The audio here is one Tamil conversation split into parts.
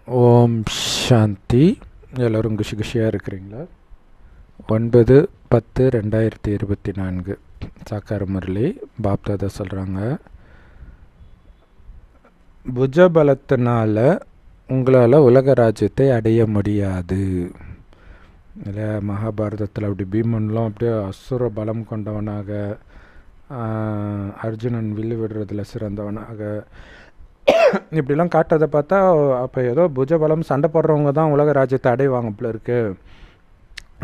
ஓம் சாந்தி. எல்லோரும் குஷி குஷியாக இருக்கிறீங்களா? 9/10/2024 சாக்கார முரளி பாப்தாதா சொல்கிறாங்க, புஜபலத்தினால உங்களால் உலக ராஜ்யத்தை அடைய முடியாது. இல்லை, மகாபாரதத்தில் அப்படி பீமன்லாம் அப்படியே அசுர பலம் கொண்டவனாக, அர்ஜுனன் வில்லு விடுறதுல சிறந்தவனாக இப்படிலாம் காட்டுறதை பார்த்தா அப்போ ஏதோ புஜபலம் சண்டை போடுறவங்க தான் உலக ராஜ்யத்தை அடைவாங்க போல இருக்கு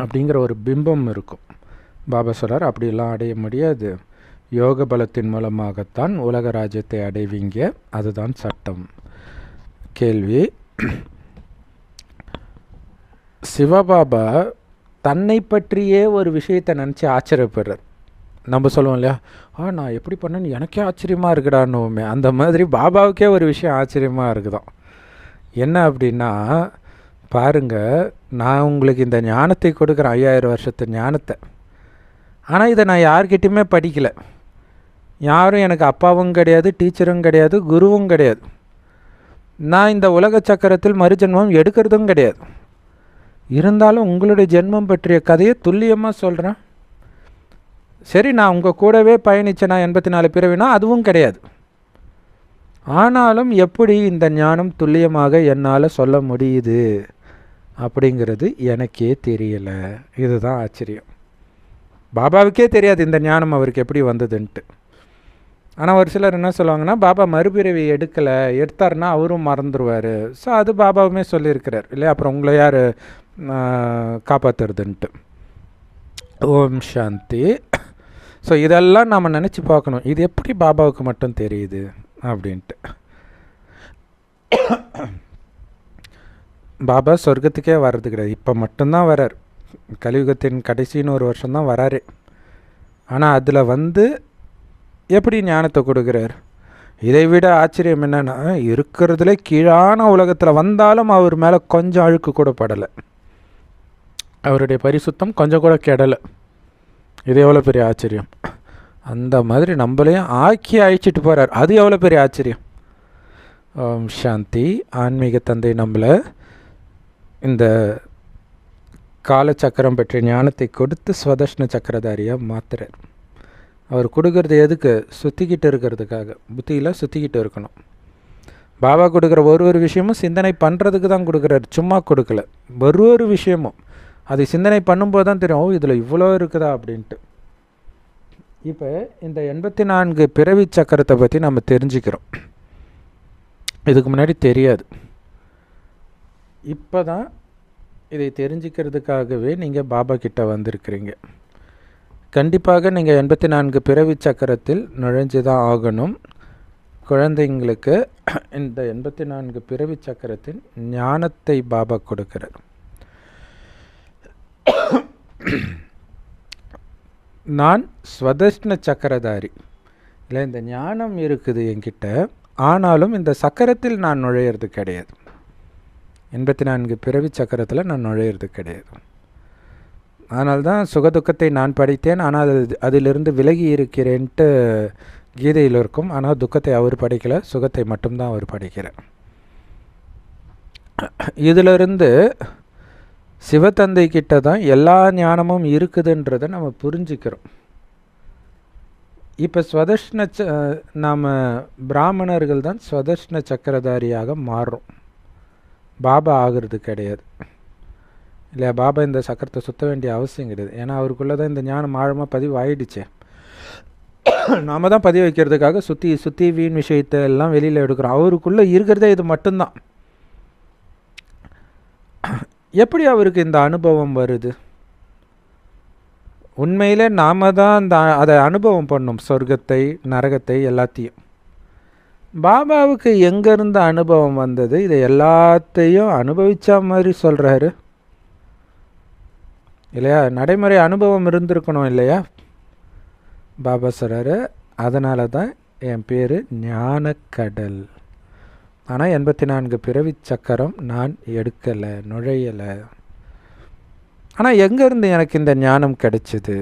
அப்படிங்கிற ஒரு பிம்பம் இருக்கும். பாபா சொல்கிறார், அப்படிலாம் அடைய முடியாது. யோக பலத்தின் மூலமாகத்தான் உலக ராஜ்யத்தை அடைவீங்க, அதுதான் சட்டம். கேள்வி: சிவபாபா தன்னை பற்றியே ஒரு விஷயத்தை நினச்சி ஆச்சரியப்படுறார். நம்ம சொல்லுவோம் இல்லையா, நான் எப்படி பண்ணேன்னு எனக்கே ஆச்சரியமாக இருக்குடான்னுவோமே, அந்த மாதிரி பாபாவுக்கே ஒரு விஷயம் ஆச்சரியமாக இருக்குதான். என்ன அப்படின்னா, பாருங்கள், நான் உங்களுக்கு இந்த ஞானத்தை கொடுக்குறேன், 5000 வருஷத்து ஞானத்தை. ஆனால் இதை நான் யார்கிட்டையுமே படிக்கலை. யாரும் எனக்கு அப்பாவும் கிடையாது, டீச்சரும் கிடையாது, குருவும் கிடையாது. நான் இந்த உலக சக்கரத்தில் மறுஜென்மம் எடுக்கிறதும் கிடையாது. இருந்தாலும் உங்களுடைய ஜென்மம் பற்றிய கதையை துல்லியமாக சொல்கிறேன். சரி, நான் உங்கள் கூடவே பயணிச்சேனா 84 பிறவினா அதுவும் கிடையாது. ஆனாலும் எப்படி இந்த ஞானம் துல்லியமாக என்னால் சொல்ல முடியுது அப்படிங்கிறது எனக்கே தெரியலை. இதுதான் ஆச்சரியம். பாபாவுக்கே தெரியாது இந்த ஞானம் அவருக்கு எப்படி வந்ததுன்ட்டு. ஆனால் ஒரு சிலர் என்ன சொல்லுவாங்கன்னா, பாபா மறுபிறவி எடுக்கலை, எடுத்தாருன்னா அவரும் மறந்துடுவார். ஸோ அது பாபாவுமே சொல்லியிருக்கிறார் இல்லையா, அப்புறம் உங்களை யார் காப்பாற்றுறதுன்ட்டு. ஓம் சாந்தி. ஸோ இதெல்லாம் நாம் நினச்சி பார்க்கணும், இது எப்படி பாபாவுக்கு மட்டும் தெரியுது அப்படின்ட்டு. பாபா சொர்க்கத்துக்கே வர்றது கிடையாது, இப்போ மட்டும்தான் வரார். கலியுகத்தின் கடைசின்னு ஒரு வருஷம்தான் வராரு. ஆனால் அதில் எப்படி ஞானத்தை கொடுக்குறார்? இதை விட ஆச்சரியம் என்னென்னா, இருக்கிறதுல கீழான உலகத்தில் வந்தாலும் அவர் மேலே கொஞ்சம் அழுக்கு கூட படலை. அவருடைய பரிசுத்தம் கொஞ்சம் கூட கெடலை. இது எவ்வளோ பெரிய ஆச்சரியம்! அந்த மாதிரி நம்மளையும் ஆக்கி அழிச்சிட்டு போகிறார், அது எவ்வளோ பெரிய ஆச்சரியம்! ஓம் சாந்தி. ஆன்மீக தந்தை நம்மளை இந்த காலச்சக்கரம் பற்றிய ஞானத்தை கொடுத்து ஸ்வதர்ஷ்ண சக்கரதாரியாக மாற்றுறார். அவர் கொடுக்கறது எதுக்கு? சுற்றிக்கிட்டு இருக்கிறதுக்காக. புத்தியில் சுற்றிக்கிட்டு இருக்கணும். பாபா கொடுக்குற ஒரு விஷயமும் சிந்தனை பண்ணுறதுக்கு தான் கொடுக்குறாரு, சும்மா கொடுக்கல. ஒரு விஷயமும் அதை சிந்தனை பண்ணும்போது தான் தெரியும், இதில் இவ்வளோ இருக்குதா அப்படின்ட்டு. இப்போ இந்த 84 பிறவி சக்கரத்தை பற்றி நம்ம தெரிஞ்சுக்கிறோம். இதுக்கு முன்னாடி தெரியாது. இப்போ தான் இதை தெரிஞ்சுக்கிறதுக்காகவே நீங்கள் பாபா கிட்ட வந்திருக்கிறீங்க. கண்டிப்பாக நீங்கள் 84 பிறவி சக்கரத்தில் நுழைஞ்சு தான் ஆகணும். குழந்தைங்களுக்கு இந்த 84 பிறவி சக்கரத்தின் ஞானத்தை பாபா கொடுக்கிறார். நான் ஸ்வதர்ஷ்ண சக்கரதாரி இல்லை, இந்த ஞானம் இருக்குது என்கிட்ட, ஆனாலும் இந்த சக்கரத்தில் நான் நுழையிறது கிடையாது. 84 பிறவி சக்கரத்தில் நான் நுழையிறது கிடையாது. அதனால்தான் சுகதுக்கத்தை நான் படித்தேன், ஆனால் அதிலிருந்து விலகி இருக்கிறேன்ட்டு கீதையில் இருக்கும். ஆனால் துக்கத்தை அவர் படிக்கலை, சுகத்தை மட்டும்தான் அவர் படிக்கிறார். இதிலிருந்து சிவத்தந்தை கிட்ட தான் எல்லா ஞானமும் இருக்குதுன்றதை நம்ம புரிஞ்சுக்கிறோம். இப்போ ஸ்வதர்ஷ்ண நாம் பிராமணர்கள் தான் ஸ்வதர்ஷ்ண சக்கரதாரியாக மாறுறோம், பாபா ஆகிறது கிடையாது இல்லையா. பாபா இந்த சக்கரத்தை சுற்ற வேண்டிய அவசியம் கிடையாது, ஏன்னா அவருக்குள்ளே தான் இந்த ஞானம் ஆழமாக பதிவு ஆயிடுச்சே. நாம் தான் பதிவு வைக்கிறதுக்காக சுற்றி வீண் விஷயத்தை எல்லாம் வெளியில் எடுக்கிறோம். அவருக்குள்ளே இருக்கிறதே இது மட்டும்தான். எப்படி அவருக்கு இந்த அனுபவம் வருது? உண்மையிலே நாம் தான் அதை அனுபவம் பண்ணோம், சொர்க்கத்தை நரகத்தை எல்லாத்தையும். பாபாவுக்கு எங்கேருந்து அனுபவம் வந்தது? இதை எல்லாத்தையும் அனுபவிச்சா மாதிரி சொல்கிறாரு இல்லையா. நடைமுறை அனுபவம் இருந்திருக்கணும் இல்லையா. பாபா சொல்கிறாரு, அதனால தான் என் பேர் ஞானக்கடல். ஆனால் 84 பிறவி சக்கரம் நான் எடுக்கலை, நுழையலை. ஆனால் எங்கேருந்து எனக்கு இந்த ஞானம் கிடைச்சிது?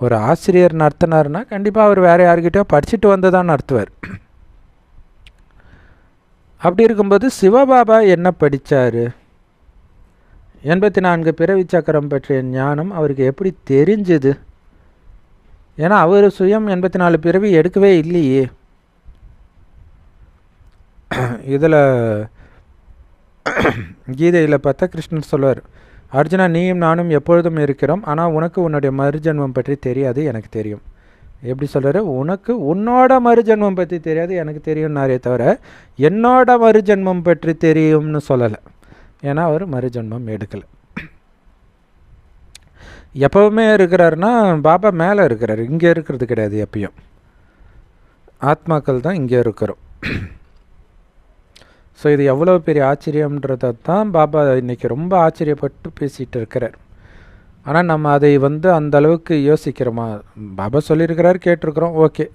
ஒரு ஆசிரியர் நடத்தினார்னா கண்டிப்பாக அவர் வேறு யார்கிட்டயோ படிச்சுட்டு வந்ததான் நடத்துவார். அப்படி இருக்கும்போது சிவபாபா என்ன படித்தார்? 84 பிறவி சக்கரம் பற்றிய ஞானம் அவருக்கு எப்படி தெரிஞ்சுது? ஏன்னா அவர் சுயம் 84 பிறவி எடுக்கவே இல்லையே. இதில் கீதையில் பார்த்தா கிருஷ்ணன் சொல்வார், அர்ஜுனா நீயும் நானும் எப்பொழுதும் இருக்கிறோம், ஆனால் உனக்கு உன்னுடைய மறுஜென்மம் பற்றி தெரியாது, எனக்கு தெரியும். எப்படி சொல்கிறாரு? உனக்கு உன்னோட மறுஜென்மம் பற்றி தெரியாது, எனக்கு தெரியும்னாரே தவிர என்னோட மறுஜென்மம் பற்றி தெரியும்னு சொல்லலை. ஏன்னா அவர் மறுஜென்மம் எடுக்கலை. எப்போவுமே இருக்கிறாருன்னா பாபா மேலே இருக்கிறார், இங்கே இருக்கிறது கிடையாது. எப்பயும் ஆத்மாக்கள் தான் இங்கே இருக்கிறோம். ஸோ இது எவ்வளோ பெரிய ஆச்சரியம்ன்றதை தான் பாபா இன்றைக்கி ரொம்ப ஆச்சரியப்பட்டு பேசிகிட்டு இருக்கிறார். ஆனால் நம்ம அதை அந்த அளவுக்கு யோசிக்கிறோமா? பாபா சொல்லியிருக்கிறார், கேட்டிருக்கிறோம், ஓகே.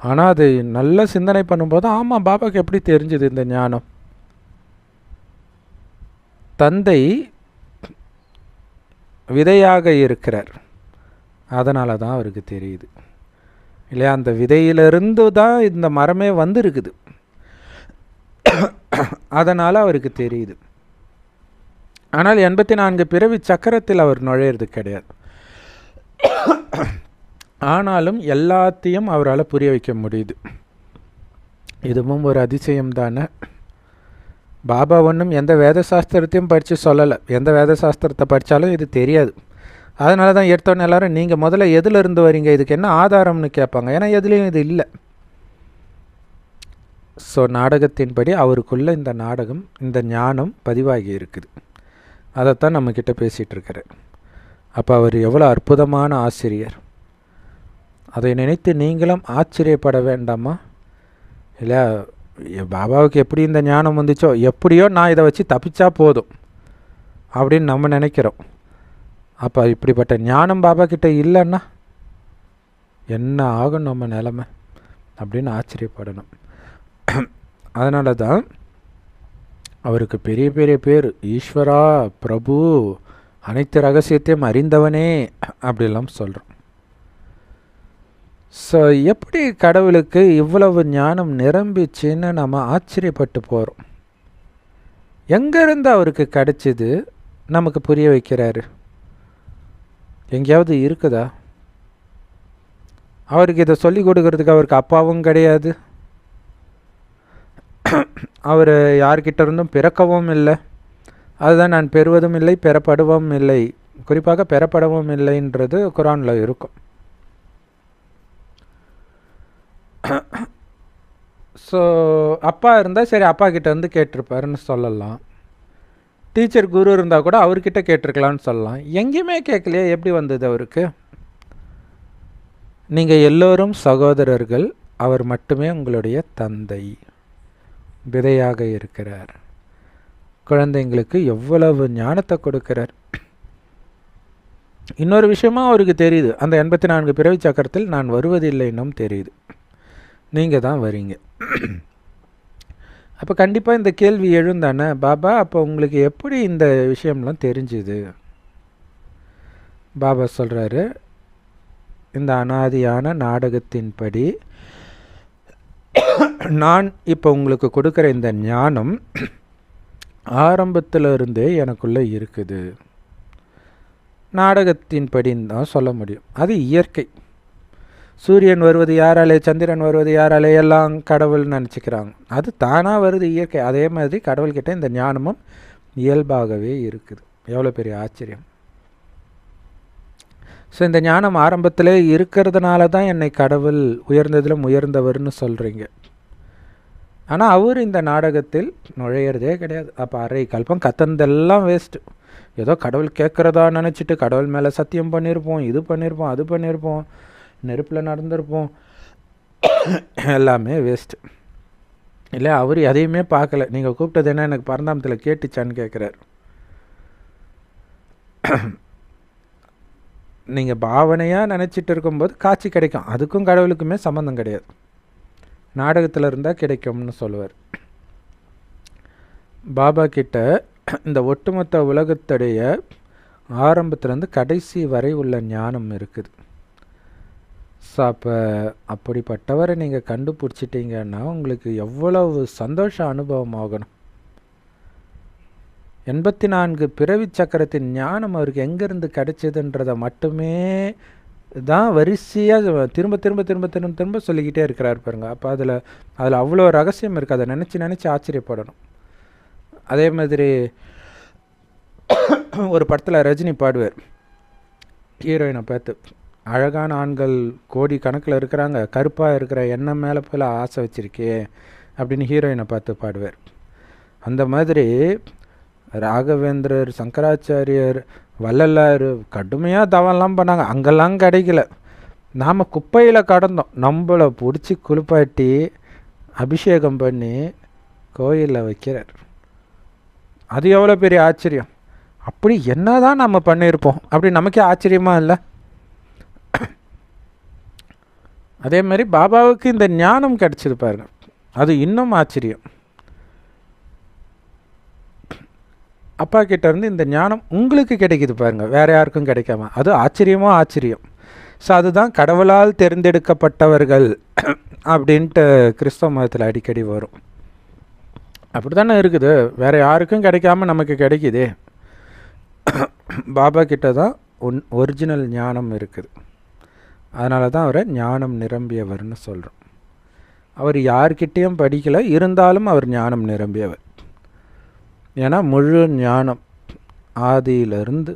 ஆனால் அது நல்ல சிந்தனை பண்ணும்போது ஆமாம், பாபாவுக்கு எப்படி தெரிஞ்சுது இந்த ஞானம்? தந்தை விதையாக இருக்கிறார், அதனால தான் அவருக்கு தெரியுது இல்லையா? அந்த விதையிலிருந்து தான் இந்த மரமே வந்துருக்குது, அதனால் அவருக்கு தெரியுது. ஆனால் 84 பிறவி சக்கரத்தில் அவர் நுழையிறது கிடையாது. ஆனாலும் எல்லாத்தையும் அவரால் புரிய வைக்க முடியுது. இதுவும் ஒரு அதிசயம் தானே. பாபா ஒன்றும் எந்த வேத சாஸ்திரத்தையும் படித்து சொல்லலை. எந்த வேத சாஸ்திரத்தை படித்தாலும் இது தெரியாது. அதனால தான் எடுத்தோன்னே எல்லோரும் நீங்கள் முதல்ல எதிலிருந்து வரீங்க, இதுக்கு என்ன ஆதாரம்னு கேட்பாங்க. ஏன்னா எதுலேயும் இது இல்லை. ஸோ நாடகத்தின்படி அவருக்குள்ளே இந்த நாடகம், இந்த ஞானம் பதிவாகி இருக்குது. அதைத்தான் நம்மக்கிட்ட பேசிகிட்டு இருக்கிறார். அப்போ அவர் எவ்வளோ அற்புதமான ஆசிரியர்! அதை நினைத்து நீங்களும் ஆச்சரியப்பட வேண்டாமா? இல்லை, பாபாவுக்கு எப்படி இந்த ஞானம் வந்துச்சோ, எப்படியோ நான் இதை வச்சு தப்பிச்சா போதும் அப்படின்னு நம்ம நினைக்கிறோம். அப்போ இப்படிப்பட்ட ஞானம் பாபா கிட்ட இல்லைன்னா என்ன ஆகும் நம்ம நிலைமை அப்படின்னு ஆச்சரியப்படணும். அதனால தான் அவருக்கு பெரிய பெரிய பேர், ஈஸ்வரா, பிரபு, அனைத்து ரகசியத்தையும் அறிந்தவனே அப்படிலாம் சொல்கிறோம். ஸோ எப்படி கடவுளுக்கு இவ்வளவு ஞானம் நிரம்பிச்சின்னு நம்ம ஆச்சரியப்பட்டு போகிறோம். எங்கேருந்து அவருக்கு கிடைச்சிது நமக்கு புரிய வைக்கிறாரு? எங்கேயாவது இருக்குதா? அவருக்கு இதை சொல்லி கொடுக்கறதுக்கு அவருக்கு அப்பாவும் கிடையாது, அவர் யார்கிட்ட இருந்தும் பிறக்கவும் இல்லை. அதுதான் நான் பெறுவதும் இல்லை, பெறப்படுவதும் இல்லை. குறிப்பாக பெறப்படவும் இல்லைன்றது குரானில் இருக்கும். ஸோ அப்பா இருந்தால் சரி, அப்பா கிட்ட இருந்து கேட்டிருப்பாருன்னு சொல்லலாம். டீச்சர் குரு இருந்தால் கூட அவர்கிட்ட கேட்டிருக்கலான்னு சொல்லலாம். எங்கேயுமே கேட்கலையே, எப்படி வந்தது அவருக்கு? நீங்கள் எல்லோரும் சகோதரர்கள், அவர் மட்டுமே உங்களுடைய தந்தை, விதையாக இருக்கிறார். குழந்தைங்களுக்கு எவ்வளவு ஞானத்தை கொடுக்கிறார். இன்னொரு விஷயமா அவருக்கு தெரியுது, அந்த 84 பிறவி சக்கரத்தில் நான் வருவதில்லைன்னும் தெரியுது. நீங்கள் தான் வரீங்க. அப்போ கண்டிப்பாக இந்த கேள்வி எழுந்தானே, பாபா அப்போ உங்களுக்கு எப்படி இந்த விஷயம்லாம் தெரிஞ்சுது? பாபா சொல்கிறாரு, இந்த அனாதியான நாடகத்தின்படி நான் இப்போ உங்களுக்கு கொடுக்குற இந்த ஞானம் ஆரம்பத்திலிருந்தே எனக்குள்ளே இருக்குது. நாடகத்தின்படின்னு தான் சொல்ல முடியும். அது இயற்கை. சூரியன் வருவது யாராலே, சந்திரன் வருவது யாராலே, எல்லாம் கடவுள் நினச்சிக்கிறாங்க. அது தானாக வருது, இயற்கை. அதே மாதிரி கடவுள்கிட்ட இந்த ஞானமும் இயல்பாகவே இருக்குது. எவ்வளோ பெரிய ஆச்சரியம்! ஸோ இந்த ஞானம் ஆரம்பத்திலே இருக்கிறதுனால தான் என்னை கடவுள் உயர்ந்ததிலும் உயர்ந்தவர்னு சொல்கிறீங்க. ஆனால் அவர் இந்த நாடகத்தில் நுழையிறதே கிடையாது. அப்போ அரை கல்பம் கத்தந்தெல்லாம் வேஸ்ட்டு. ஏதோ கடவுள் கேட்குறதா நினச்சிட்டு கடவுள் மேலே சத்தியம் பண்ணியிருப்போம், இது பண்ணியிருப்போம், அது பண்ணியிருப்போம், நெருப்பில் நடந்திருப்போம், எல்லாமே வேஸ்ட்டு. இல்லை, அவர் எதையுமே பார்க்கல. நீங்கள் கூப்பிட்டது என்ன, எனக்கு பரந்தாமத்தில் கேட்டுச்சான்னு கேட்குறாரு. நீங்கள் பாவனையாக நினச்சிட்டு இருக்கும்போது காட்சி கிடைக்கும், அதுக்கும் கடவுளுக்குமே சம்மந்தம் கிடையாது. நாடகத்தில் இருந்தால் கிடைக்கும்னு சொல்லுவார். பாபா கிட்ட இந்த ஒட்டுமொத்த உலகத்துடைய ஆரம்பத்திலேருந்து கடைசி வரை உள்ள ஞானம் இருக்குது. ஸோ அப்போ அப்படிப்பட்டவரை நீங்கள் கண்டுபிடிச்சிட்டிங்கன்னா உங்களுக்கு எவ்வளவு சந்தோஷ அனுபவம் ஆகணும். 84 பிறவி சக்கரத்தின் ஞானம் அவருக்கு எங்கேருந்து கிடைச்சதுன்றதை மட்டுமே தான் வரிசையாக திரும்ப திரும்ப திரும்ப திரும்ப திரும்ப சொல்லிக்கிட்டே இருக்கிறார் பாருங்க. அப்போ அதில் அவ்வளோ ரகசியம் இருக்குது. அதை நினச்சி ஆச்சரியப்படணும். அதே மாதிரி ஒரு படத்தில் ரஜினி பாடுவார், ஹீரோயினை பார்த்து, அழகான ஆண்கள் கோடி கணக்கில் இருக்கிறாங்க, கருப்பாக இருக்கிற எண்ணெய் மேலே போல ஆசை வச்சிருக்கே அப்படின்னு ஹீரோயினை பார்த்து பாடுவார். அந்த மாதிரி ராகவேந்திரர், சங்கராச்சாரியர், வள்ளலார் கடுமையாக தவம்லாம் பண்ணாங்க, அங்கெல்லாம் கிடைக்கல. நாம் குப்பையில் கடந்தோம். நம்மளை பிடிச்சி குளிப்பாட்டி அபிஷேகம் பண்ணி கோயிலில் வைக்கிறார். அது எவ்வளோ பெரிய ஆச்சரியம். அப்படி என்ன தான் நம்ம பண்ணியிருப்போம் அப்படி நமக்கே ஆச்சரியமாக இல்லை? அதே மாதிரி பாபாவுக்கு இந்த ஞானம் கிடச்சிது பாருங்க, அது இன்னும் ஆச்சரியம். அப்பா கிட்டேருந்து இந்த ஞானம் உங்களுக்கு கிடைக்கிது பாருங்க, வேறு யாருக்கும் கிடைக்காம. அது ஆச்சரியமோ ஆச்சரியம். ஸோ அதுதான் கடவுளால் தேர்ந்தெடுக்கப்பட்டவர்கள் அப்படின்ட்டு கிறிஸ்தவ மதத்தில் அடிக்கடி வரும். அப்படி தானே இருக்குது, வேறு யாருக்கும் கிடைக்காம நமக்கு கிடைக்குதே. பாபா கிட்ட தான் ஒரிஜினல் ஞானம் இருக்குது. அதனால தான் அவரை ஞானம் நிரம்பியவர்னு சொல்கிறோம். அவர் யார்கிட்டையும் படிக்கலை, இருந்தாலும் அவர் ஞானம் நிரம்பியவர். ஏன்னா முழு ஞானம் ஆதியிலிருந்து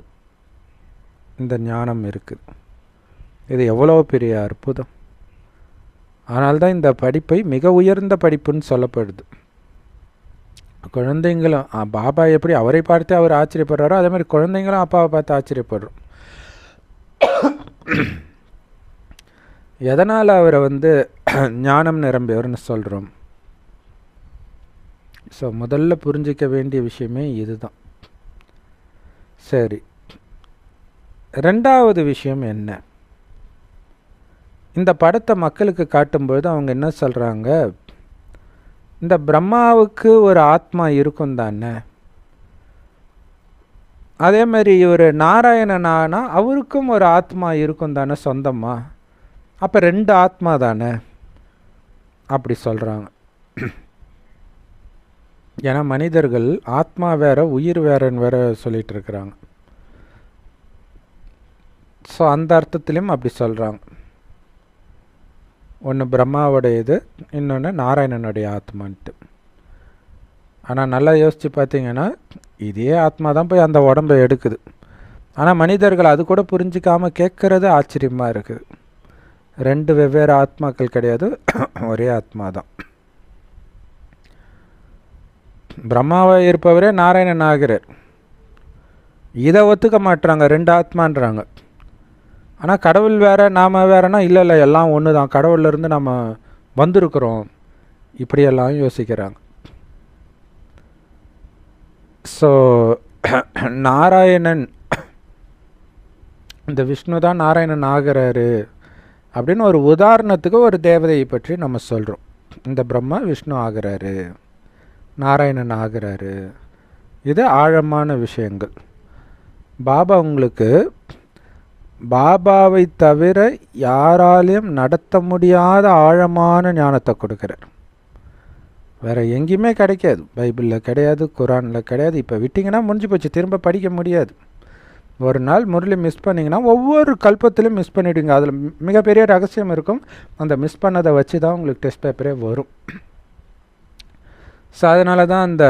இந்த ஞானம் இருக்குது. இது எவ்வளோ பெரிய அற்புதம். அதனால்தான் இந்த படிப்பை மிக உயர்ந்த படிப்புன்னு சொல்லப்படுது. குழந்தைங்களும் பாபா எப்படி அவரை பார்த்து அவர் ஆச்சரியப்படுறாரோ அதே மாதிரி குழந்தைங்களும் அப்பாவை பார்த்து ஆச்சரியப்படுறோம். எதனால் அவரை ஞானம் நிரம்பியவர்னு சொல்கிறோம்? ஸோ முதல்ல புரிஞ்சிக்க வேண்டிய விஷயமே இதுதான். சரி, ரெண்டாவது விஷயம் என்ன? இந்த படத்தை மக்களுக்கு காட்டும்பொழுது அவங்க என்ன சொல்கிறாங்க, இந்த பிரம்மாவுக்கு ஒரு ஆத்மா இருக்கும் தானே, அதே மாதிரி இவர் நாராயணனானா அவருக்கும் ஒரு ஆத்மா இருக்கும் தானே சொந்தமாக, அப்போ 2 ஆத்மா தானே அப்படி சொல்கிறாங்க. ஏன்னா மனிதர்கள் ஆத்மா வேற உயிர் வேறன்னு வேற சொல்லிட்டு இருக்கிறாங்க. ஸோ அந்த அர்த்தத்திலையும் அப்படி சொல்கிறாங்க. ஒன்று பிரம்மாவுடையது, இன்னொன்று நாராயணனுடைய ஆத்மான்ட்டு. ஆனால் நல்லா யோசித்து பார்த்தீங்கன்னா இதே ஆத்மா தான் போய் அந்த உடம்பை எடுக்குது. ஆனால் மனிதர்கள் அது கூட புரிஞ்சிக்காமல் கேட்குறது ஆச்சரியமாக இருக்குது. 2 வெவ்வேறு ஆத்மாக்கள் கிடையாது, ஒரே ஆத்மா தான். பிரம்மாவாக இருப்பவரே நாராயணன் ஆகிறார். இதை ஒத்துக்க மாட்டுறாங்க, 2 ஆத்மான்றாங்க. ஆனால் கடவுள் வேறு நாம் வேறுனா இல்லை எல்லாம் ஒன்று தான், கடவுள்லேருந்து நம்ம வந்திருக்கிறோம், இப்படியெல்லாம் யோசிக்கிறாங்க. ஸோ நாராயணன், இந்த விஷ்ணு தான் நாராயணன் ஆகிறாரு அப்படின்னு ஒரு உதாரணத்துக்கு ஒரு தேவதையை பற்றி நம்ம சொல்கிறோம். இந்த பிரம்மா விஷ்ணு ஆகிறாரு, நாராயணன் ஆகிறாரு. இது ஆழமான விஷயங்கள். பாபா உங்களுக்கு பாபாவை தவிர யாராலையும் நடத்த முடியாத ஆழமான ஞானத்தை கொடுக்குறார். வேறு எங்கேயுமே கிடைக்காது, பைபிளில் கிடையாது, குரானில் கிடையாது. இப்போ விட்டிங்கன்னா முடிஞ்சு போச்சு, திரும்ப படிக்க முடியாது. ஒரு நாள் முரளி மிஸ் பண்ணிங்கன்னா ஒவ்வொரு கல்பத்திலும் மிஸ் பண்ணிவிடுங்க. அதில் மிகப்பெரிய ரகசியம் இருக்கும். அந்த மிஸ் பண்ணதை வச்சு தான் உங்களுக்கு டெஸ்ட் பேப்பரே வரும். ஸோ அதனால தான் அந்த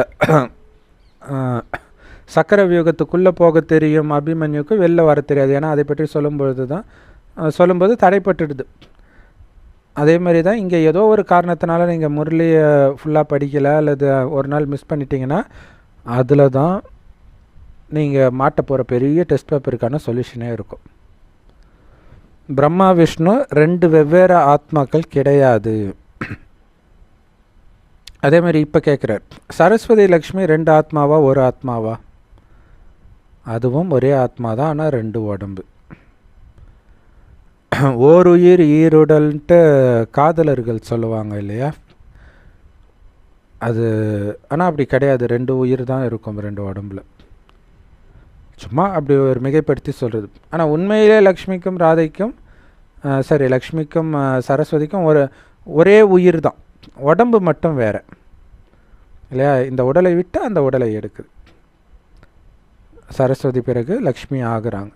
சக்கர வியூகத்துக்குள்ளே போக தெரியும் அபிமன்யுக்கு, வெளில வர தெரியாது. ஏன்னா அதை பற்றி சொல்லும்போது தடைப்பட்டுடுது. அதே மாதிரி தான் இங்கே ஏதோ ஒரு காரணத்தினால நீங்கள் முரளியை ஃபுல்லாக படிக்கலை அல்லது ஒரு நாள் மிஸ் பண்ணிட்டீங்கன்னா அதில் தான் நீங்கள் மாட்ட போகிற பெரிய டெஸ்ட் பேப்பருக்கான சொல்யூஷனே இருக்கும். பிரம்மா விஷ்ணு 2 வெவ்வேறு ஆத்மாக்கள் கிடையாது. அதே மாதிரி இப்போ கேட்குறார், சரஸ்வதி லக்ஷ்மி 2 ஆத்மாவா ஒரு ஆத்மாவா? அதுவும் ஒரே ஆத்மா தான், ஆனால் 2 உடம்பு. ஓர் உயிர் ஈருடல்ன்ட்டு காதலர்கள் சொல்லுவாங்க இல்லையா, அது ஆனால் அப்படி கிடையாது. 2 உயிர் தான் இருக்கும் 2 உடம்புல. சும்மா அப்படி ஒரு மிகைப்படுத்தி சொல்கிறது. ஆனால் உண்மையிலே லக்ஷ்மிக்கும் ராதைக்கும் சரி, லக்ஷ்மிக்கும் சரஸ்வதிக்கும் ஒரே உயிர் தான், உடம்பு மட்டும் வேறு இல்லையா? இந்த உடலை விட்டு அந்த உடலை எடுக்குது. சரஸ்வதி பிறகு லக்ஷ்மி ஆகுறாங்க.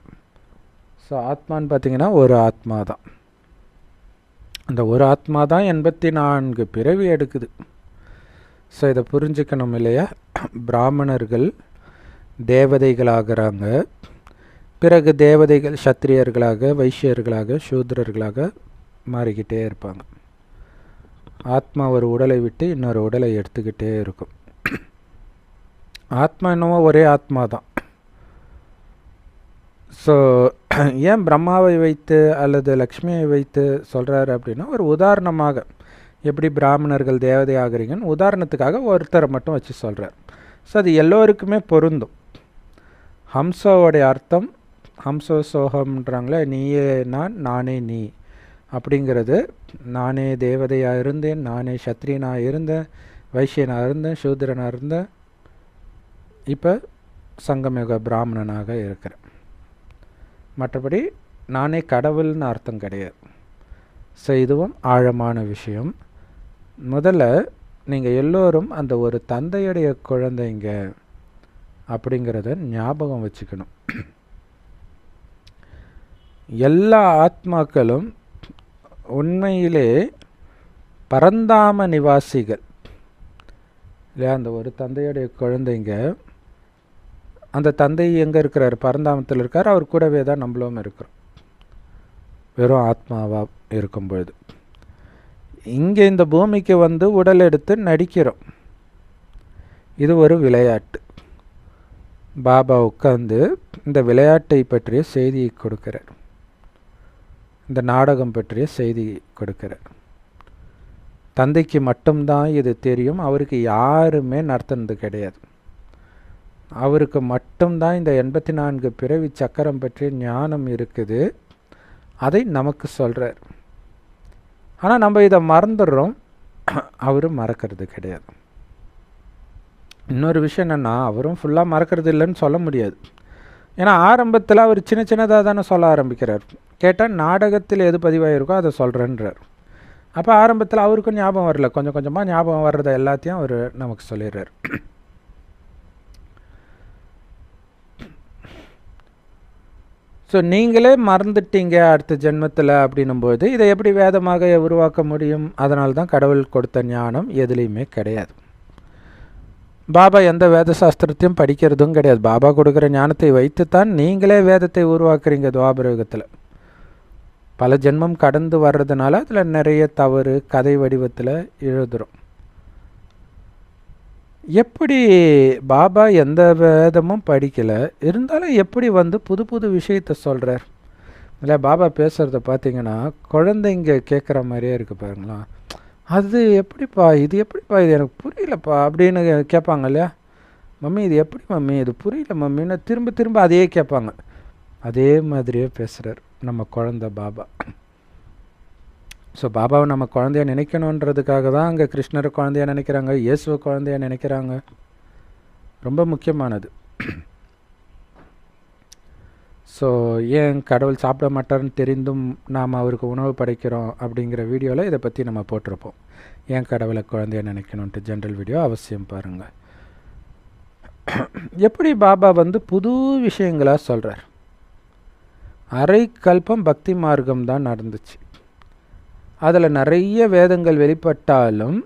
ஸோ ஆத்மான்னு பார்த்திங்கன்னா ஒரு ஆத்மா தான். அந்த ஒரு ஆத்மா தான் 84 பிறவி எடுக்குது. ஸோ இதை புரிஞ்சுக்கணும் இல்லையா? பிராமணர்கள் தேவதைகளாகிறாங்க, பிறகு தேவதைகள் சத்திரியர்களாக, வைஷ்யர்களாக, சூத்ரர்களாக மாறிக்கிட்டே இருப்பாங்க. ஆத்மா ஒரு உடலை விட்டு இன்னொரு உடலை எடுத்துக்கிட்டே இருக்கும். ஆத்மா என்னவோ ஒரே ஆத்மா தான். ஸோ ஏன் பிரம்மாவை வைத்து அல்லது லக்ஷ்மியை வைத்து சொல்கிறாரு அப்படின்னா, ஒரு உதாரணமாக எப்படி பிராமணர்கள் தேவதை ஆகிறீங்கன்னு உதாரணத்துக்காக ஒருத்தரை மட்டும் வச்சு சொல்கிறார். ஸோ அது எல்லோருக்குமே பொருந்தும். ஹம்சோடைய அர்த்தம் ஹம்சோ சோகம்ன்றாங்களே, நீயே நான் நானே நீ அப்படிங்கிறது. நானே தேவதையாக இருந்தேன், நானே சத்திரியனாக இருந்தேன், வைஷ்யனாக இருந்தேன், சூத்திரனாக இருந்தேன், இப்போ சங்கமயுக பிராமணனாக இருக்கிறேன். மற்றபடி நானே கடவுள்னு அர்த்தம் கிடையாது. ஸோ இதுவும் ஆழமான விஷயம். முதல்ல நீங்கள் எல்லோரும் அந்த ஒரு தந்தையுடைய குழந்தைங்க அப்படிங்கிறத ஞாபகம் வச்சுக்கணும். எல்லா ஆத்மாக்களும் உண்மையிலே பரந்தாம நிவாசிகள் இல்லையா? அந்த ஒரு தந்தையுடைய குழந்தைங்க. அந்த தந்தை எங்கே இருக்கிறார்? பரந்தாமத்தில் இருக்கார். அவர் கூடவே தான் நம்மளும் இருக்கிறோம், வெறும் ஆத்மாவாக இருக்கும்பொழுது. இங்கே இந்த பூமிக்கு வந்து உடல் எடுத்து நடிக்கிறோம். இது ஒரு விளையாட்டு. பாபா உட்கார்ந்து இந்த விளையாட்டை பற்றிய செய்தியை கொடுக்கிறார், இந்த நாடகம் பற்றிய செய்தி கொடுக்கிறார். தந்தைக்கு மட்டும்தான் இது தெரியும். அவருக்கு யாருமே நடத்துனது கிடையாது. அவருக்கு மட்டும்தான் இந்த 84 பிறவி சக்கரம் பற்றிய ஞானம் இருக்குது. அதை நமக்கு சொல்கிறார். ஆனால் நம்ம இதை மறந்துடுறோம், அவர் மறக்கிறது கிடையாது. இன்னொரு விஷயம் என்னென்னா, அவரும் ஃபுல்லாக மறக்கிறது இல்லைன்னு சொல்ல முடியாது. ஏன்னா ஆரம்பத்தில் அவர் சின்ன சின்னதாக தானே சொல்ல ஆரம்பிக்கிறார். கேட்டால் நாடகத்தில் எது பதிவாயிருக்கோ அதை சொல்கிறேன்றார். அப்போ ஆரம்பத்தில் அவருக்கும் ஞாபகம் வரல, கொஞ்சம் கொஞ்சமாக ஞாபகம் வர்றதை எல்லாத்தையும் அவர் நமக்கு சொல்லிடுறார். ஸோ நீங்களே மறந்துட்டீங்க அடுத்த ஜென்மத்தில் அப்படின்னும்போது இதை எப்படி வேதமாக உருவாக்க முடியும்? அதனால தான் கடவுள் கொடுத்த ஞானம் எதுலேயுமே கிடையாது. பாபா எந்த வேத சாஸ்திரத்தையும் படிக்கிறதும் கிடையாது. பாபா கொடுக்குற ஞானத்தை வைத்து தான் நீங்களே வேதத்தை உருவாக்குறீங்க. துவாபர யுகத்தில் பல ஜென்மம் கடந்து வர்றதுனால அதில் நிறைய தவறு கதை வடிவத்தில் எழுதுகிறோம். எப்படி பாபா எந்த வேதமும் படிக்கலை, இருந்தாலும் எப்படி வந்து புது புது விஷயத்த சொல்கிறார் இல்லை? பாபா பேசுகிறத பார்த்தீங்கன்னா குழந்தைங்க கேட்குற மாதிரியே இருக்குது பாருங்களா. அது எப்படிப்பா, இது எப்படிப்பா, இது எனக்கு புரியலப்பா அப்படின்னு கேட்பாங்க இல்லையா? மம்மி இது எப்படி மம்மி, இது புரியல மம்மின்னு திரும்ப திரும்ப அதையே கேட்பாங்க. அதே மாதிரியே பேசுகிறார் நம்ம குழந்தை பாபா. ஸோ பாபாவை நம்ம குழந்தைய நினைக்கணுன்றதுக்காக தான் அங்கே கிருஷ்ணரை குழந்தையாக நினைக்கிறாங்க, இயேசுவை குழந்தையாக நினைக்கிறாங்க. ரொம்ப முக்கியமானது. ஸோ ஏன் கடவுள் சாப்பிட மாட்டார்னு தெரிந்தும் நாம் அவருக்கு உணவு படைக்கிறோம் அப்படிங்கிற வீடியோவில் இதை பற்றி நம்ம போட்டிருப்போம். ஏன் கடவுளை குழந்தையாக நினைக்கணுன்ட்டு ஜென்ரல் வீடியோ அவசியம் பாருங்கள். எப்படி பாபா வந்து புது விஷயங்களாக சொல்கிறார். அரை கல்பம் பக்தி மார்க்கம் தான் நடந்துச்சு. அதில் நிறைய வேதங்கள் வெளிப்பட்டாலும்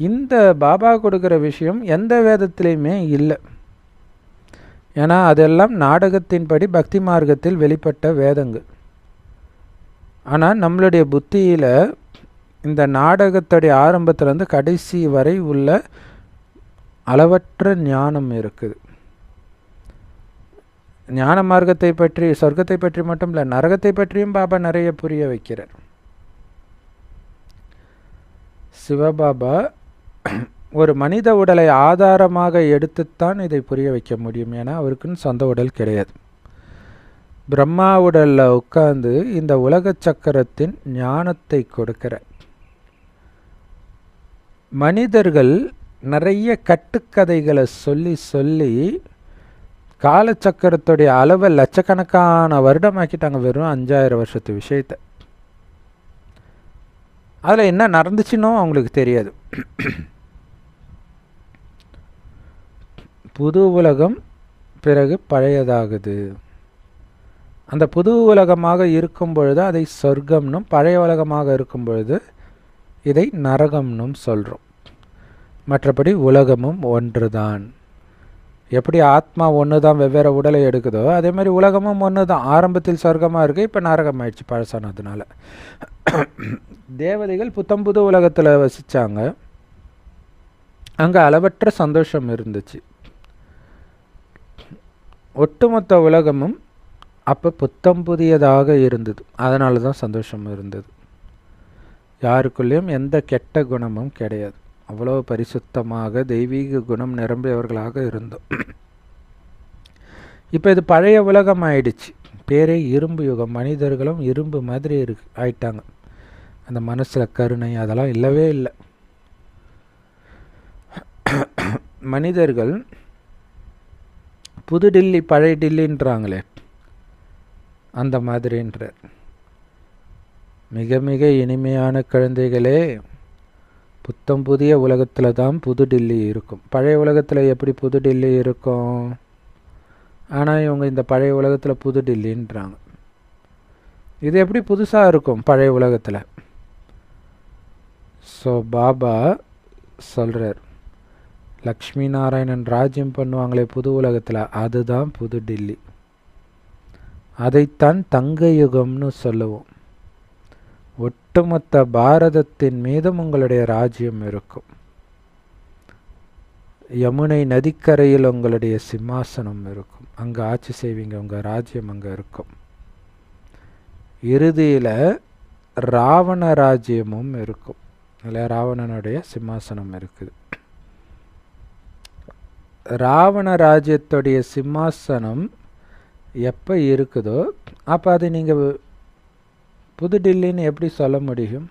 இந்த பாபா கொடுக்குற விஷயம் எந்த வேதத்திலையுமே இல்லை. ஏன்னா அதெல்லாம் நாடகத்தின்படி பக்தி மார்க்கத்தில் வெளிப்பட்ட வேதங்கள். ஆனால் நம்மளுடைய புத்தியில் இந்த நாடகத்துடைய ஆரம்பத்திலேருந்து கடைசி வரை உள்ள அளவற்ற ஞானம் இருக்குது. ஞான மார்க்கத்தை பற்றி, சொர்க்கத்தை பற்றி மட்டும் இல்லை, நரகத்தை பற்றியும் பாபா நிறைய புரிய வைக்கிறார். சிவபாபா ஒரு மனித உடலை ஆதாரமாக எடுத்துத்தான் இதை புரிய வைக்க முடியும். ஏன்னா அவருக்குன்னு சொந்த உடல் கிடையாது. பிரம்மா உடலில் உட்கார்ந்து இந்த உலக சக்கரத்தின் ஞானத்தை கொடுக்கிறார். மனிதர்கள் நிறைய கட்டுக்கதைகளை சொல்லி சொல்லி காலச்சக்கரத்துடைய அளவை லட்சக்கணக்கான வருடமாக்கிட்டாங்க வெறும் 5000 வருஷத்து விஷயத்தை. அதில் என்ன நடந்துச்சுன்னோ அவங்களுக்கு தெரியாது. புது உலகம் பிறகு பழையதாகுது. அந்த புது உலகமாக இருக்கும் பொழுது அதை சொர்க்கம்னும், பழைய உலகமாக இருக்கும் பொழுது இதை நரகம்னும் சொல்கிறோம். மற்றபடி உலகமும் ஒன்று தான். எப்படி ஆத்மா ஒன்று தான் வெவ்வேறு உடலை எடுக்குதோ, அதே மாதிரி உலகமும் ஒன்று தான். ஆரம்பத்தில் சொர்க்கமாக இருக்குது, இப்போ நரகம் ஆயிடுச்சு பழசானதுனால. தேவதைகள் புத்தம்புது உலகத்தில் வசித்தாங்க. அங்கே அளவற்ற சந்தோஷம் இருந்துச்சு. ஒட்டுமொத்த உலகமும் அப்போ புத்தம் புதியதாக இருந்தது. அதனால தான் சந்தோஷம் இருந்தது. யாருக்குள்ளேயும் எந்த கெட்ட குணமும் கிடையாது. அவ்வளோ பரிசுத்தமாக தெய்வீக குணம் நிரம்பியவர்களாக இருந்தோம். இப்போ இது பழைய உலகம் ஆயிடுச்சு. பேரே இரும்பு யுகம். மனிதர்களும் இரும்பு மாதிரி ஆயிட்டாங்க. அந்த மனசில் கருணை அதெல்லாம் இல்லவே இல்லை. மனிதர்கள் புது டில்லி பழைய டில்லின்றாங்களே, அந்த மாதிரின்றார். மிக மிக இனிமையான குழந்தைகளே, புத்தம் புதிய உலகத்தில் தான் புது டில்லி இருக்கும். பழைய உலகத்தில் எப்படி புது டில்லி இருக்கும்? ஆனால் இவங்க இந்த பழைய உலகத்தில் புது டில்லின்றாங்க. இது எப்படி புதுசாக இருக்கும் பழைய உலகத்தில்? ஸோ பாபா சொல்கிறார், லக்ஷ்மி நாராயணன் ராஜ்யம் பண்ணுவாங்களே புது உலகத்தில், அதுதான் புது டில்லி. அதைத்தான் தங்க யுகம்னு சொல்லுவோம். ஒட்டுமொத்த பாரதத்தின் மீதும் உங்களுடைய ராஜ்யம் இருக்கும். யமுனை நதிக்கரையில் உங்களுடைய சிம்மாசனம் இருக்கும். அங்கே ஆட்சி செய்வீங்க. உங்கள் ராஜ்யம் அங்கே இருக்கும். இறுதியில் ராவண ராஜ்யமும் இருக்கும். இல்லை, ராவணனுடைய சிம்மாசனம் இருக்குது. ராவண ராஜ்யத்துடைய சிம்மாசனம் எப்போ இருக்குதோ அப்போ அது நீங்கள் புது டில்லின்னு எப்படி சொல்ல முடியும்?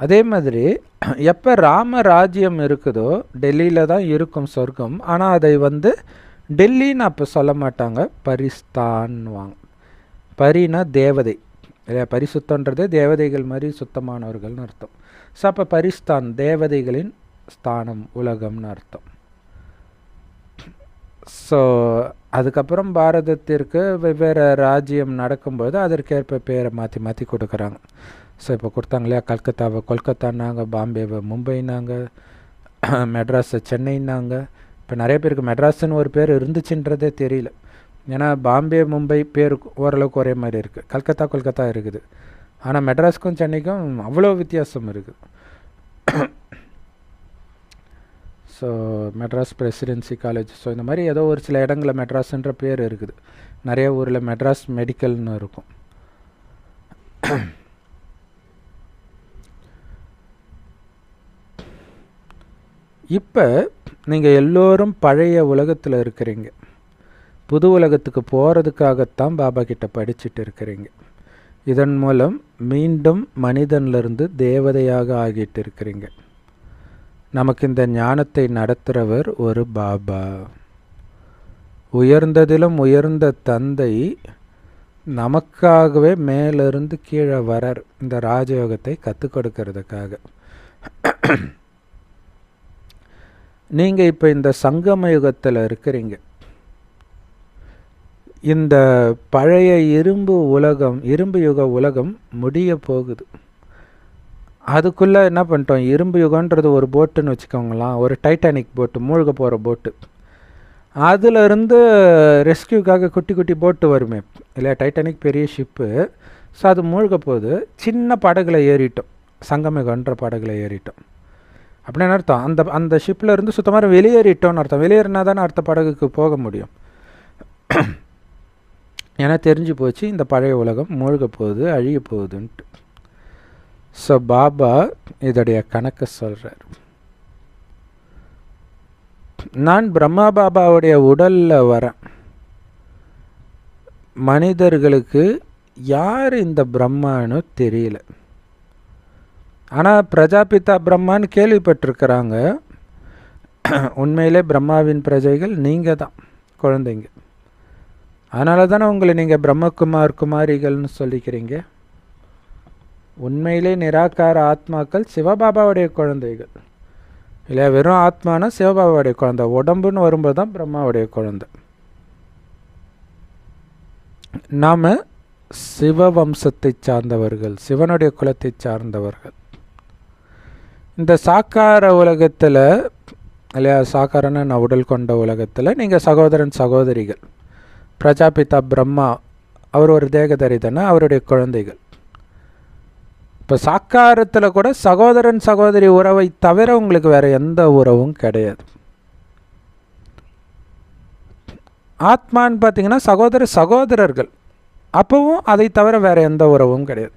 அதே மாதிரி எப்போ ராம ராஜ்யம் இருக்குதோ டெல்லியில் தான் இருக்கும் சொர்க்கம். ஆனால் அதை டெல்லின்னு அப்போ சொல்ல மாட்டாங்க, பரிஸ்தான்வாங்க. பரினா தேவதை இல்லையா? பரிசுத்தன்றதே தேவதைகள் மாதிரி சுத்தமானவர்கள்னு அர்த்தம். ஸோ அப்போ பரிஸ்தான் தேவதைகளின் ஸ்தானம், உலகம்னு அர்த்தம். ஸோ அதுக்கப்புறம் பாரதத்திற்கு வெவ்வேறு ராஜ்யம் நடக்கும்போது அதற்கேற்ப பேரை மாற்றி மாற்றி கொடுக்குறாங்க. ஸோ இப்போ கொடுத்தாங்க இல்லையா, கல்கத்தாவை கொல்கத்தான்னாங்க, பாம்பேவை மும்பைனாங்க, மெட்ராஸை சென்னைன்னாங்க. இப்போ நிறைய பேருக்கு மெட்ராஸ்ன்னு ஒரு பேர் இருந்துச்சுன்றதே தெரியல. ஏன்னா பாம்பே மும்பை பேர் ஓரளவுக்கு ஒரே மாதிரி இருக்குது. கல்கத்தா கொல்கத்தா இருக்குது. ஆனால் மெட்ராஸுக்கும் சென்னைக்கும் அவ்வளோ வித்தியாசம் இருக்குது. So Madras presidency college, so இந்த மாதிரி ஏதோ ஒரு சில இடங்களில் மெட்ராஸ்ன்ற பேர் இருக்குது. நிறைய ஊரில் மெட்ராஸ் மெடிக்கல்னு இருக்கும். இப்போ நீங்கள் எல்லோரும் பழைய உலகத்தில் இருக்கிறீங்க. புது உலகத்துக்கு போகிறதுக்காகத்தான் பாபா கிட்ட படிச்சுட்டு இருக்கிறீங்க. இதன் மூலம் மீண்டும் மனிதனிலிருந்து தேவதையாக ஆகிட்டு இருக்கிறீங்க. நமக்கு இந்த ஞானத்தை நடத்துகிறவர் ஒரு பாபா. உயர்ந்ததிலும் உயர்ந்த தந்தை நமக்காகவே மேலிருந்து கீழே வரார் இந்த ராஜயோகத்தை கற்றுக் கொடுக்கறதுக்காக. நீங்கள் இப்போ இந்த சங்கம யுகத்தில் இருக்கிறீங்க. இந்த பழைய இரும்பு யுக உலகம் முடிய போகுது. அதுக்குள்ளே என்ன பண்ணிட்டோம், இரும்பு யுகன்றது ஒரு போட்டுன்னு வச்சுக்கோங்களாம், ஒரு டைட்டானிக் போட்டு, மூழ்க போகிற போட்டு. அதிலிருந்து ரெஸ்கியூக்காக குட்டி குட்டி போட்டு வருமே இல்லையா, டைட்டானிக் பெரிய ஷிப்பு. ஸோ அது மூழ்க போகுது. சின்ன படகுல ஏறிட்டோம், சங்கமயுகன்ற படகுல ஏறிட்டோம். அப்படின்னு அர்த்தம் அந்த ஷிப்பில் இருந்து சுத்தமாக வெளியேறிட்டோன்னு அர்த்தம். வெளியேறினா தானே அடுத்த படகுக்கு போக முடியும். ஏன்னா தெரிஞ்சு போச்சு இந்த பழைய உலகம் மூழ்க போகுது, அழிய போகுதுன்ட்டு. ஸோ பாபா இதோடைய கணக்கு சொல்கிறார். நான் பிரம்மா பாபாவுடைய உடலில் வரேன். மனிதர்களுக்கு யார் இந்த பிரம்மான்னு தெரியல. ஆனால் பிரஜாபிதா பிரம்மான்னு கேள்விப்பட்டிருக்கிறாங்க. உண்மையிலே பிரம்மாவின் பிரஜைகள் நீங்கள் தான், குழந்தைங்க. அதனால தானே உங்களை நீங்கள் பிரம்மகுமார் குமாரிகள்னு சொல்லிக்கிறீங்க. உண்மையிலே நிராகார ஆத்மாக்கள் சிவபாபாவுடைய குழந்தைகள் இல்லையா? வெறும் ஆத்மானா சிவபாபாவுடைய குழந்தை, உடம்புன்னு வரும்போது தான் பிரம்மாவுடைய குழந்தை. நாம் சிவ வம்சத்தை சார்ந்தவர்கள், சிவனுடைய குலத்தை சார்ந்தவர்கள். இந்த சாக்கார உலகத்தில் இல்லையா, சாக்காரன்னு நான் உடல் கொண்ட உலகத்தில் நீங்கள் சகோதரன் சகோதரிகள். பிரஜாபிதா பிரம்மா அவர் ஒரு தேகதாரி தானே, அவருடைய குழந்தைகள். இப்போ சாக்காரத்தில் கூட சகோதரன் சகோதரி உறவை தவிர உங்களுக்கு வேறு எந்த உறவும் கிடையாது. ஆத்மான்னு பார்த்தீங்கன்னா சகோதரர்கள், அப்போவும் அதை தவிர வேறு எந்த உறவும் கிடையாது.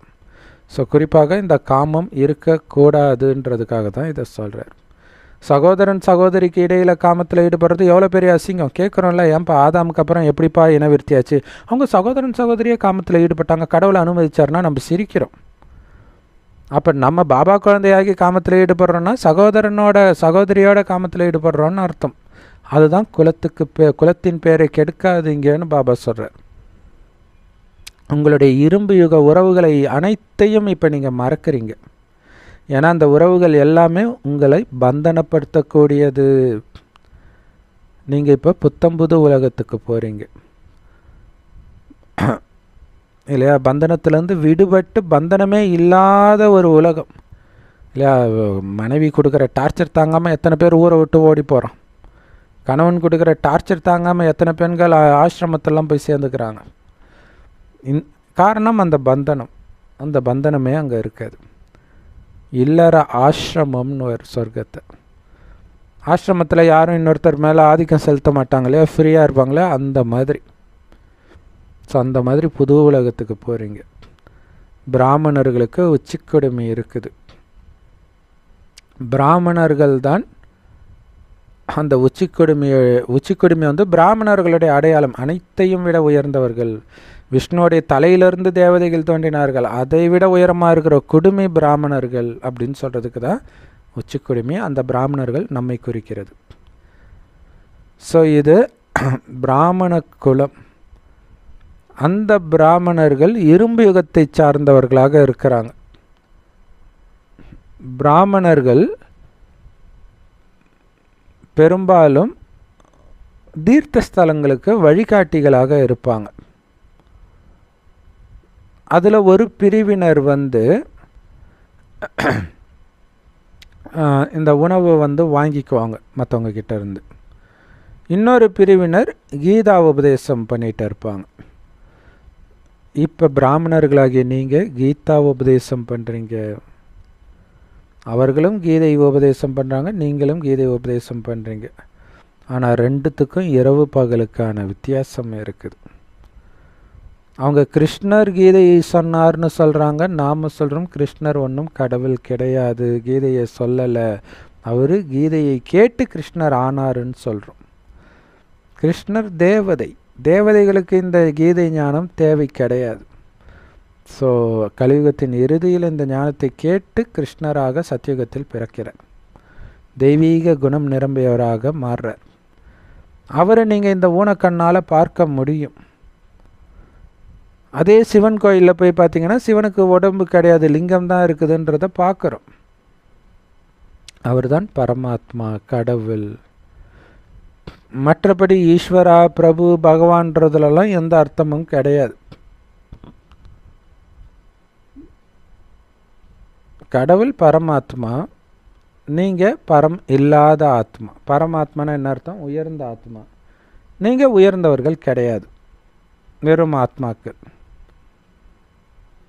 ஸோ குறிப்பாக இந்த காமம் இருக்கக்கூடாதுன்றதுக்காக தான் இதை சொல்கிறார். சகோதரன் சகோதரிக்கு இடையில் காமத்தில் ஈடுபடுறது எவ்வளோ பெரிய அசிங்கம். கேட்குறோம்ல, ஏன்ப்பா ஆதாமுக்கு அப்புறம் எப்படிப்பா இனவிருத்தியாச்சு? அவங்க சகோதரன் சகோதரியே காமத்தில் ஈடுபட்டாங்க, கடவுளை அனுமதிச்சார்னா நம்ம சிரிக்கிறோம். அப்போ நம்ம பாபா குழந்தையாகி காமத்தில் ஈடுபடுறோன்னா சகோதரனோட சகோதரியோட காமத்தில் ஈடுபடுறோன்னு அர்த்தம். அதுதான் குலத்தின் பேரை கெடுக்காதீங்கன்னு பாபா சொல்கிறார். உங்களுடைய இரும்பு யுக உறவுகளை அனைத்தையும் இப்போ நீங்கள் மறக்கிறீங்க. ஏன்னா அந்த உறவுகள் எல்லாமே உங்களை பந்தனப்படுத்தக்கூடியது. நீங்கள் இப்போ புத்தம்புது உலகத்துக்கு போகிறீங்க இல்லையா? பந்தனத்திலேருந்து விடுபட்டு பந்தனமே இல்லாத ஒரு உலகம் இல்லையா? மனைவி கொடுக்குற டார்ச்சர் தாங்காமல் எத்தனை பேர் ஊரை விட்டு ஓடி போகிறோம். கணவன் கொடுக்குற டார்ச்சர் தாங்காமல் எத்தனை பெண்கள் ஆசிரமத்தெல்லாம் போய் சேர்ந்துக்கிறாங்க. காரணம் அந்த பந்தனம். அந்த பந்தனமே அங்கே இருக்காது. இல்லற ஆசிரமம்னு ஒரு சொர்க்கத்தை. ஆசிரமத்தில் யாரும் இன்னொருத்தர் மேலே ஆதிக்கம் செலுத்த மாட்டாங்களே, ஃப்ரீயாக இருப்பாங்களே, அந்த மாதிரி. ஸோ அந்த மாதிரி புது உலகத்துக்கு போகிறீங்க. பிராமணர்களுக்கு உச்சிக்கொடுமை இருக்குது. பிராமணர்கள் தான் அந்த உச்சிக்கொடுமை வந்து பிராமணர்களுடைய அடையாளம். அனைத்தையும் விட உயர்ந்தவர்கள். விஷ்ணுவோடைய தலையிலிருந்து தேவதைகள் தோன்றினார்கள், அதை விட உயரமாக இருக்கிற குடுமி பிராமணர்கள் அப்படின்னு சொல்கிறதுக்கு தான் உச்சிக்கொடுமை. அந்த பிராமணர்கள் நம்மை குறிக்கிறது. ஸோ இது பிராமண குலம். அந்த பிராமணர்கள் இரும்பு யுகத்தை சார்ந்தவர்களாக இருக்கிறாங்க. பிராமணர்கள் பெரும்பாலும் தீர்த்த ஸ்தலங்களுக்கு வழிகாட்டிகளாக இருப்பாங்க. அதில் ஒரு பிரிவினர் வந்து இந்த உணவை வந்து வாங்கிக்குவாங்க மற்றவங்க கிட்ட இருந்து. இன்னொரு பிரிவினர் கீதா உபதேசம் பண்ணிகிட்டு இருப்பாங்க. இப்போ பிராமணர்களாகிய நீங்கள் கீதா உபதேசம் பண்ணுறீங்க, அவர்களும் கீதை உபதேசம் பண்ணுறாங்க, நீங்களும் கீதை உபதேசம் பண்ணுறீங்க. ஆனால் ரெண்டுத்துக்கும் இரவு பகலுக்கான வித்தியாசம் இருக்குது. அவங்க கிருஷ்ணர் கீதையை சொன்னார்னு சொல்கிறாங்க, நாம் சொல்கிறோம் கிருஷ்ணர் ஒன்றும் கடவுள் கிடையாது, கீதையை சொல்லலை, அவர் கீதையை கேட்டு கிருஷ்ணர் ஆனாருன்னு சொல்கிறோம். கிருஷ்ணர் தேவதை, தேவதைகளுக்கு இந்த கீதை ஞானம் தேவை கிடையாது. ஸோ கலியுகத்தின் இறுதியில் இந்த ஞானத்தை கேட்டு கிருஷ்ணராக சத்தியுகத்தில் பிறக்கிறார், தெய்வீக குணம் நிரம்பியவராக மாறுறார். அவரை நீங்கள் இந்த ஊனக்கண்ணால் பார்க்க முடியும். அதே சிவன் கோயிலில் போய் பார்த்தீங்கன்னா சிவனுக்கு உடம்பு கிடையாது, லிங்கம் தான் இருக்குதுன்றதை பார்க்குறோம். அவர் தான் பரமாத்மா, கடவுள். மற்றபடி ஈஸ்வரா பிரபு பகவான்றதுலலாம் எந்த அர்த்தமும் கிடையாது. கடவுள் பரமாத்மா, நீங்கள் பரம் இல்லாத ஆத்மா. பரமாத்மானா என்ன அர்த்தம்? உயர்ந்த ஆத்மா. நீங்கள் உயர்ந்தவர்கள் கிடையாது, வெறும் ஆத்மாக்கள்.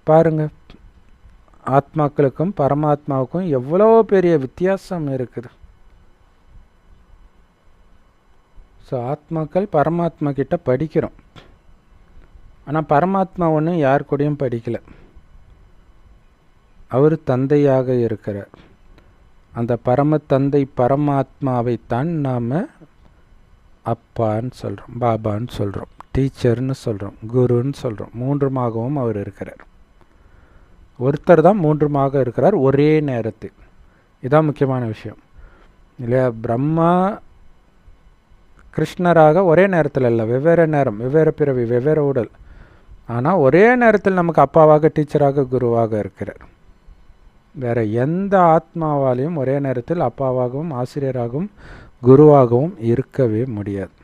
பாருங்கள், ஆத்மாக்களுக்கும் பரமாத்மாவுக்கும் எவ்வளோ பெரிய வித்தியாசம் இருக்குது. ஸோ ஆத்மாக்கள் பரமாத்மா கிட்ட படிக்கிறோம், ஆனால் பரமாத்மா ஒன்றும் யார் கூடயும் படிக்கலை. அவர் தந்தையாக இருக்கிறார். அந்த பரம தந்தை பரமாத்மாவைத்தான் நாம் அப்பான்னு சொல்கிறோம், பாபான்னு சொல்கிறோம், டீச்சர்னு சொல்கிறோம், குருன்னு சொல்கிறோம். மூன்றுமாகவும் அவர் இருக்கிறார். ஒருத்தர் தான் மூன்றுமாக இருக்கிறார் ஒரே நேரத்தில். இதுதான் முக்கியமான விஷயம். இல்லையா? பிரம்மா கிருஷ்ணராக ஒரே நேரத்தில் இல்லை, வெவ்வேறு நேரம், வெவ்வேறு பிறவி, வெவ்வேறு உடல். ஆனால் ஒரே நேரத்தில் நமக்கு அப்பாவாக, டீச்சராக, குருவாக இருக்கிறார். வேறு எந்த ஆத்மாவாலையும் ஒரே நேரத்தில் அப்பாவாகவும் ஆசிரியராகவும் குருவாகவும் இருக்கவே முடியாது.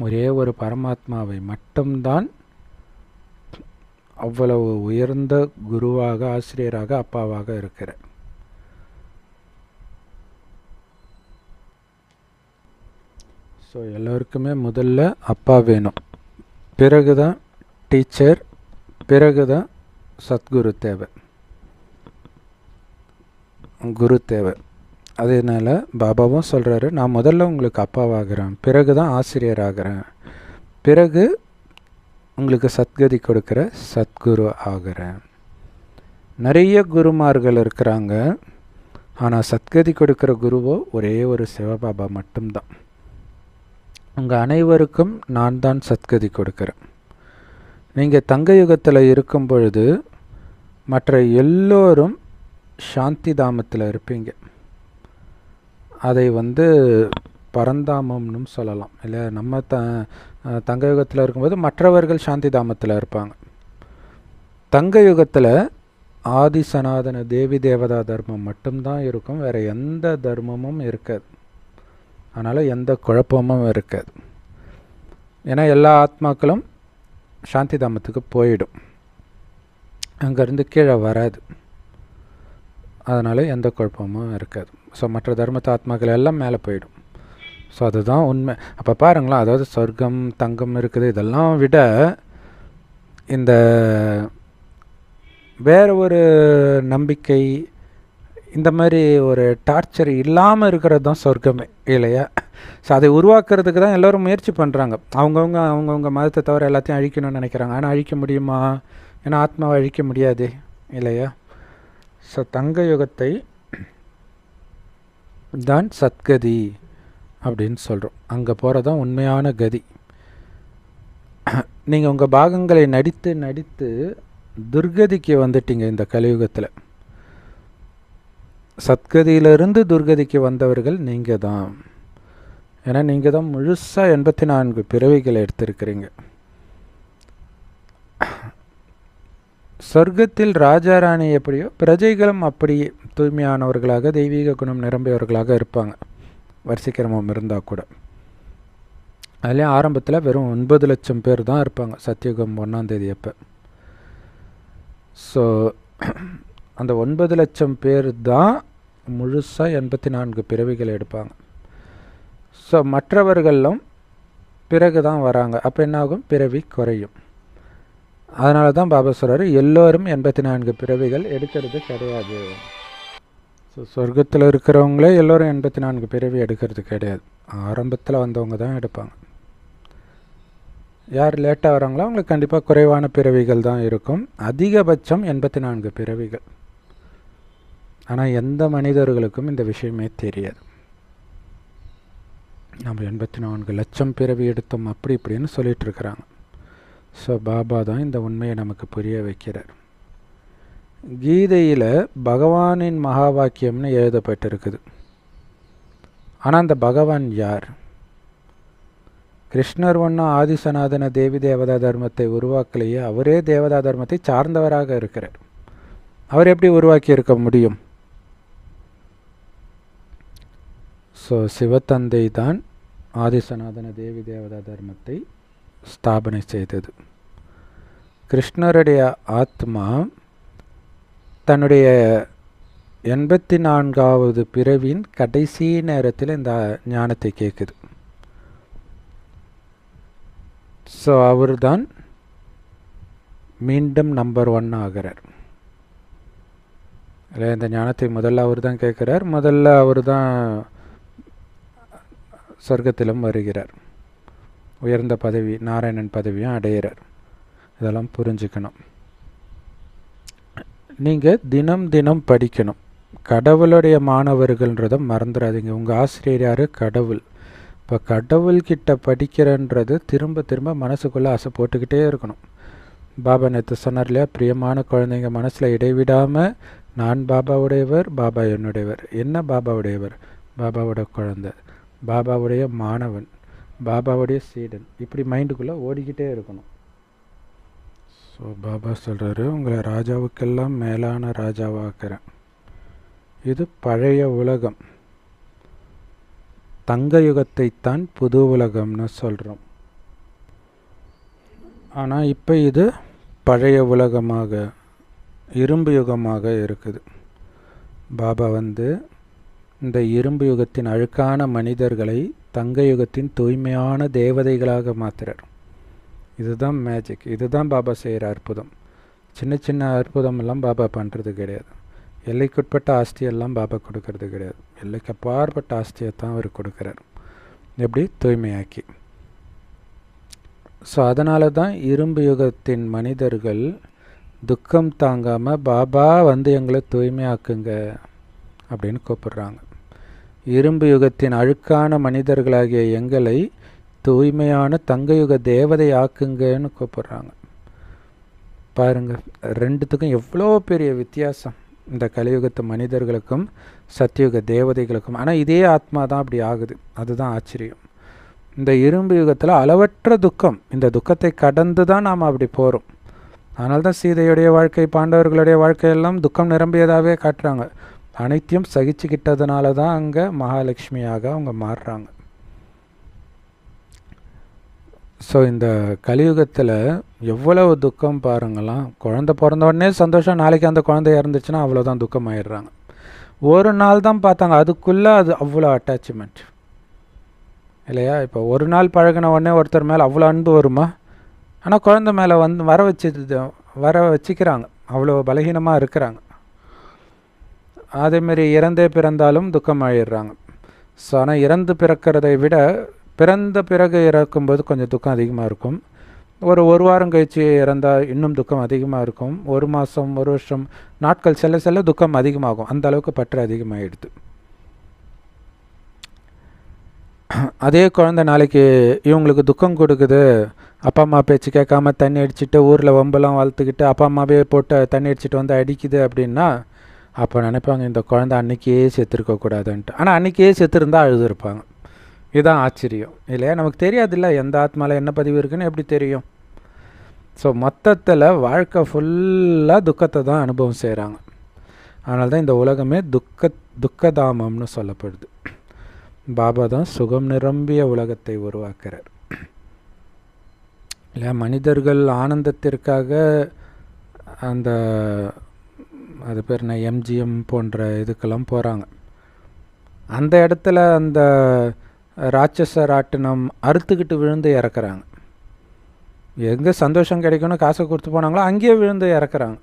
ஒரே ஒரு பரமாத்மாவை மட்டும்தான் அவ்வளவு உயர்ந்த குருவாக, ஆசிரியராக, அப்பாவாக இருக்கிறார். ஸோ எல்லோருக்குமே முதல்ல அப்பா வேணும், பிறகு தான் டீச்சர், பிறகு தான் சத்குரு தேவை, குரு தேவை. அதனால் பாபாவும் சொல்கிறாரு, நான் முதல்ல உங்களுக்கு அப்பாவாகிறேன், பிறகு தான் ஆசிரியர் ஆகிறேன், பிறகு உங்களுக்கு சத்கதி கொடுக்குற சத்குரு ஆகிறேன். நிறைய குருமார்கள் இருக்கிறாங்க, ஆனால் சத்கதி கொடுக்குற குருவோ ஒரே ஒரு சிவபாபா மட்டும்தான். உங்கள் அனைவருக்கும் நான் தான் சத்கதி கொடுக்குறேன். நீங்கள் தங்க யுகத்தில் இருக்கும் பொழுது மற்ற எல்லோரும் சாந்தி தாமத்தில் இருப்பீங்க. அதை பரந்தாமம்னு சொல்லலாம் இல்லை? நம்ம தங்க யுகத்தில் இருக்கும்போது மற்றவர்கள் சாந்தி தாமத்தில் இருப்பாங்க. தங்க யுகத்தில் ஆதி சனாதன தேவி தேவதா தர்மம் மட்டும்தான் இருக்கும், வேறு எந்த தர்மமும் இருக்காது. அதனால் எந்த குழப்பமும் இருக்காது. ஏன்னா எல்லா ஆத்மாக்களும் சாந்தி தாமத்துக்கு போயிடும், அங்கேருந்து கீழே வராது. அதனால் எந்த குழப்பமும் இருக்காது. ஸோ மற்ற தர்மத்து ஆத்மாக்கள் எல்லாம் மேலே போயிடும். ஸோ அதுதான் உண்மை. அப்போ பாருங்களேன், அதாவது சொர்க்கம், தங்கம் இருக்குது, இதெல்லாம் விட இந்த வேறு ஒரு நம்பிக்கை, இந்த மாதிரி ஒரு டார்ச்சர் இல்லாமல் இருக்கிறது தான் சொர்க்கமே, இல்லையா? ஸோ அதை உருவாக்குறதுக்கு தான் எல்லோரும் முயற்சி பண்ணுறாங்க. அவங்கவுங்க மதத்தை தவிர எல்லாத்தையும் அழிக்கணும்னு நினைக்கிறாங்க. ஆனால் அழிக்க முடியுமா? ஏன்னா ஆத்மாவை அழிக்க முடியாது, இல்லையா? ஸோ தங்க யுகத்தை தான் சத்கதி அப்படின்னு சொல்கிறோம். அங்கே போகிறது தான் உண்மையான கதி. நீங்கள் உங்கள் பாகங்களை நடித்து நடித்து துர்கதிக்கு வந்துட்டீங்க. இந்த கலியுகத்தில் சத்கதியிலிருந்து துர்கதிக்கு வந்தவர்கள் நீங்கள் தான். ஏன்னா நீங்கள் தான் முழுசாக 84 பிறவிகளை எடுத்திருக்கிறீங்க. சொர்க்கத்தில் ராஜாராணி எப்படியோ பிரஜைகளும் அப்படியே தூய்மையானவர்களாக, தெய்வீக குணம் நிரம்பியவர்களாக இருப்பாங்க, வரிசைக்கிரமம் இருந்தால் கூட. அதுலேயும் ஆரம்பத்தில் வெறும் 9 லட்சம் பேர் தான் இருப்பாங்க சத்தியுகம் 1ஆம் தேதி அப்போ. ஸோ அந்த 9 லட்சம் பேர் தான் முழுசாக 84 பிறவிகள் எடுப்பாங்க. ஸோ மற்றவர்களும் பிறகு தான் வராங்க. அப்போ என்னாகும்? பிறவி குறையும். அதனால தான் பாபா சொல்கிறாரு, எல்லோரும் 84 பிறவிகள் எடுக்கிறது கிடையாது. ஸோ சொர்க்கத்தில் இருக்கிறவங்களே எல்லோரும் 84 பிறவி எடுக்கிறது கிடையாது. ஆரம்பத்தில் வந்தவங்க தான் எடுப்பாங்க. யார் லேட்டாக வராங்களோ அவங்களுக்கு கண்டிப்பாக குறைவான பிறவிகள் தான் இருக்கும். அதிகபட்சம் 84 பிறவிகள். ஆனால் எந்த மனிதர்களுக்கும் இந்த விஷயமே தெரியாது. நம்ம 84 லட்சம் பிறவி எடுத்தோம் அப்படி இப்படின்னு சொல்லிட்டு இருக்கிறாங்க. ஸோ பாபா தான் இந்த உண்மையை நமக்கு புரிய வைக்கிறார். கீதையில் பகவானின் மகா வாக்கியம்னு எழுதப்பட்டிருக்குது. ஆனால் அந்த பகவான் யார்? கிருஷ்ணர் ஒன்றும் ஆதி சனாதன தேவி தேவதா தர்மத்தை உருவாக்கலையே, அவரே தேவதா தர்மத்தை சார்ந்தவராக இருக்கிறார். அவர் எப்படி உருவாக்கி இருக்க முடியும்? ஸோ சிவத்தந்தை தான் ஆதி சனாதன தேவி தேவதா தர்மத்தை ஸ்தாபனை செய்தது. கிருஷ்ணருடைய ஆத்மா தன்னுடைய 84வது பிறவின் கடைசி நேரத்தில் இந்த ஞானத்தை கேட்குது. ஸோ அவர் தான் மீண்டும் நம்பர் 1 ஆகிறார். இல்லை, இந்த ஞானத்தை முதல்ல அவர் தான் கேட்குறார். முதல்ல அவர் தான் சொர்க்கத்திலும் வருகிறார். உயர்ந்த பதவி, நாராயணன் பதவியும் அடைகிறார். இதெல்லாம் புரிஞ்சுக்கணும். நீங்கள் தினம் தினம் படிக்கணும். கடவுளுடைய மாணவர்கள்ன்றதை மறந்துடாதீங்க. உங்கள் ஆசிரியர் யார்? கடவுள். இப்போ கடவுள்கிட்ட படிக்கிறன்றது திரும்ப திரும்ப மனசுக்குள்ளே ஆசை போட்டுக்கிட்டே இருக்கணும். பாபா நேற்று சொன்னார் இல்லையா, பிரியமான குழந்தைங்க மனசில் இடைவிடாமல் நான் பாபாவுடையவர், பாபா என்னுடையவர். என்ன பாபாவுடையவர்? பாபாவோட குழந்தை, பாபாவுடைய மாணவன், பாபாவுடைய சீடன், இப்படி மைண்டுக்குள்ளே ஓடிக்கிட்டே இருக்கணும். ஸோ பாபா சொல்கிறாரு, உங்களை ராஜாவுக்கெல்லாம் மேலான ராஜாவாக்குறேன். இது பழைய உலகம், தங்க யுகத்தைத்தான் புது உலகம்னு சொல்கிறோம். ஆனால் இப்போ இது பழைய உலகமாக, இரும்பு யுகமாக இருக்குது. பாபா இந்த இரும்பு யுகத்தின் அழுக்கான மனிதர்களை தங்க யுகத்தின் தூய்மையான தேவதைகளாக மாற்றுறார். இதுதான் மேஜிக், இதுதான் பாபா செய்கிற அற்புதம். சின்ன சின்ன அற்புதமெல்லாம் பாபா பண்ணுறது கிடையாது. எல்லைக்குட்பட்ட ஆஸ்தியெல்லாம் பாபா கொடுக்கறது கிடையாது. எல்லைக்கு அப்பாற்பட்ட ஆஸ்தியை தான் அவர் கொடுக்குறார், எப்படி தூய்மையாக்கி. ஸோ அதனால தான் இரும்பு யுகத்தின் மனிதர்கள் துக்கம் தாங்காமல் பாபா எங்களை தூய்மையாக்குங்க அப்படின்னு கூப்பிடுறாங்க. இரும்பு யுகத்தின் அழுக்கான மனிதர்களாகிய எங்களை தூய்மையான தங்கயுக தேவதை ஆக்குங்கன்னு கூப்பிடுறாங்க. பாருங்கள், ரெண்டுத்துக்கும் எவ்வளோ பெரிய வித்தியாசம், இந்த கலியுகத்து மனிதர்களுக்கும் சத்தியுக தேவதைகளுக்கும். ஆனால் இதே ஆத்மா தான் அப்படி ஆகுது, அதுதான் ஆச்சரியம். இந்த இரும்பு யுகத்தில் அளவற்ற துக்கம், இந்த துக்கத்தை கடந்து தான் நாம் அப்படி போகிறோம். அதனால தான் சீதையுடைய வாழ்க்கை, பாண்டவர்களுடைய வாழ்க்கையெல்லாம் துக்கம் நிரம்பியதாகவே காட்டுறாங்க. அனைத்தையும் சகிச்சுக்கிட்டதுனால தான் அங்கே மகாலட்சுமியாக அவங்க மாறுறாங்க. ஸோ இந்த கலியுகத்தில் எவ்வளவு துக்கம் பாருங்களாம். குழந்தை பிறந்த உடனே சந்தோஷம், நாளைக்கு அந்த குழந்தை இறந்துச்சுன்னா அவ்வளோதான் துக்கம் ஆயிடுறாங்க. ஒரு நாள் தான் பார்த்தாங்க, அதுக்குள்ளே அது அவ்வளோ அட்டாச்மெண்ட் இல்லையா? இப்போ ஒரு நாள் பழகின உடனே ஒருத்தர் மேலே அவ்வளோ அன்பு வருமா? ஆனால் குழந்தை மேலே வர வச்சுக்கிறாங்க, அவ்வளோ பலகீனமாக இருக்கிறாங்க. அதேமாரி இறந்தே பிறந்தாலும் துக்கம் ஆயிடுறாங்க. ஸோ ஆனால் இறந்து பிறக்கிறதை விட பிறந்த பிறகு இறக்கும்போது கொஞ்சம் துக்கம் அதிகமாக இருக்கும். ஒரு வாரம் கழித்து இறந்தால் இன்னும் துக்கம் அதிகமாக இருக்கும். 1 மாதம் 1 வருஷம் நாட்கள் செல்ல துக்கம் அதிகமாகும். அந்த அளவுக்கு பற்று அதிகமாகிடுது. அதே குழந்தை நாளைக்கு இவங்களுக்கு துக்கம் கொடுக்குது, அப்பா அம்மா பேச்சு கேட்காம தண்ணி அடிச்சுட்டு ஊரில் வம்பெல்லாம் வளர்த்துக்கிட்டு அப்பா அம்மாவே போட்டு தண்ணி அடிச்சுட்டு அடிக்குது அப்படின்னா, அப்போ நினைப்பாங்க இந்த குழந்தை அன்றைக்கே செத்துருக்கக்கூடாதுன்ட்டு. ஆனால் அன்றைக்கே செத்துருந்தால் அழுதுருப்பாங்க. இதுதான் ஆச்சரியம் இல்லையா? நமக்கு தெரியாதுல்ல எந்த ஆத்மாவில் என்ன பதிவு இருக்குன்னு எப்படி தெரியும்? ஸோ மொத்தத்தில் வாழ்க்கை ஃபுல்லாக துக்கத்தை தான் அனுபவம் செய்கிறாங்க. அதனால தான் இந்த உலகமே துக்கதாமம்னு சொல்லப்படுது. பாபா தான் சுகம் நிரம்பிய உலகத்தை உருவாக்குறார் இல்லையா? மனிதர்கள் ஆனந்தத்திற்காக அது பேர் என்ன, எம்ஜிஎம் போன்ற இதுக்கெல்லாம் போகிறாங்க. அந்த இடத்துல அந்த ராட்சச ராட்டினம் அறுத்துக்கிட்டு விழுந்து இறக்குறாங்க. எங்கே சந்தோஷம் கிடைக்கும்னு காசை கொடுத்து போனாங்களோ அங்கேயே விழுந்து இறக்குறாங்க.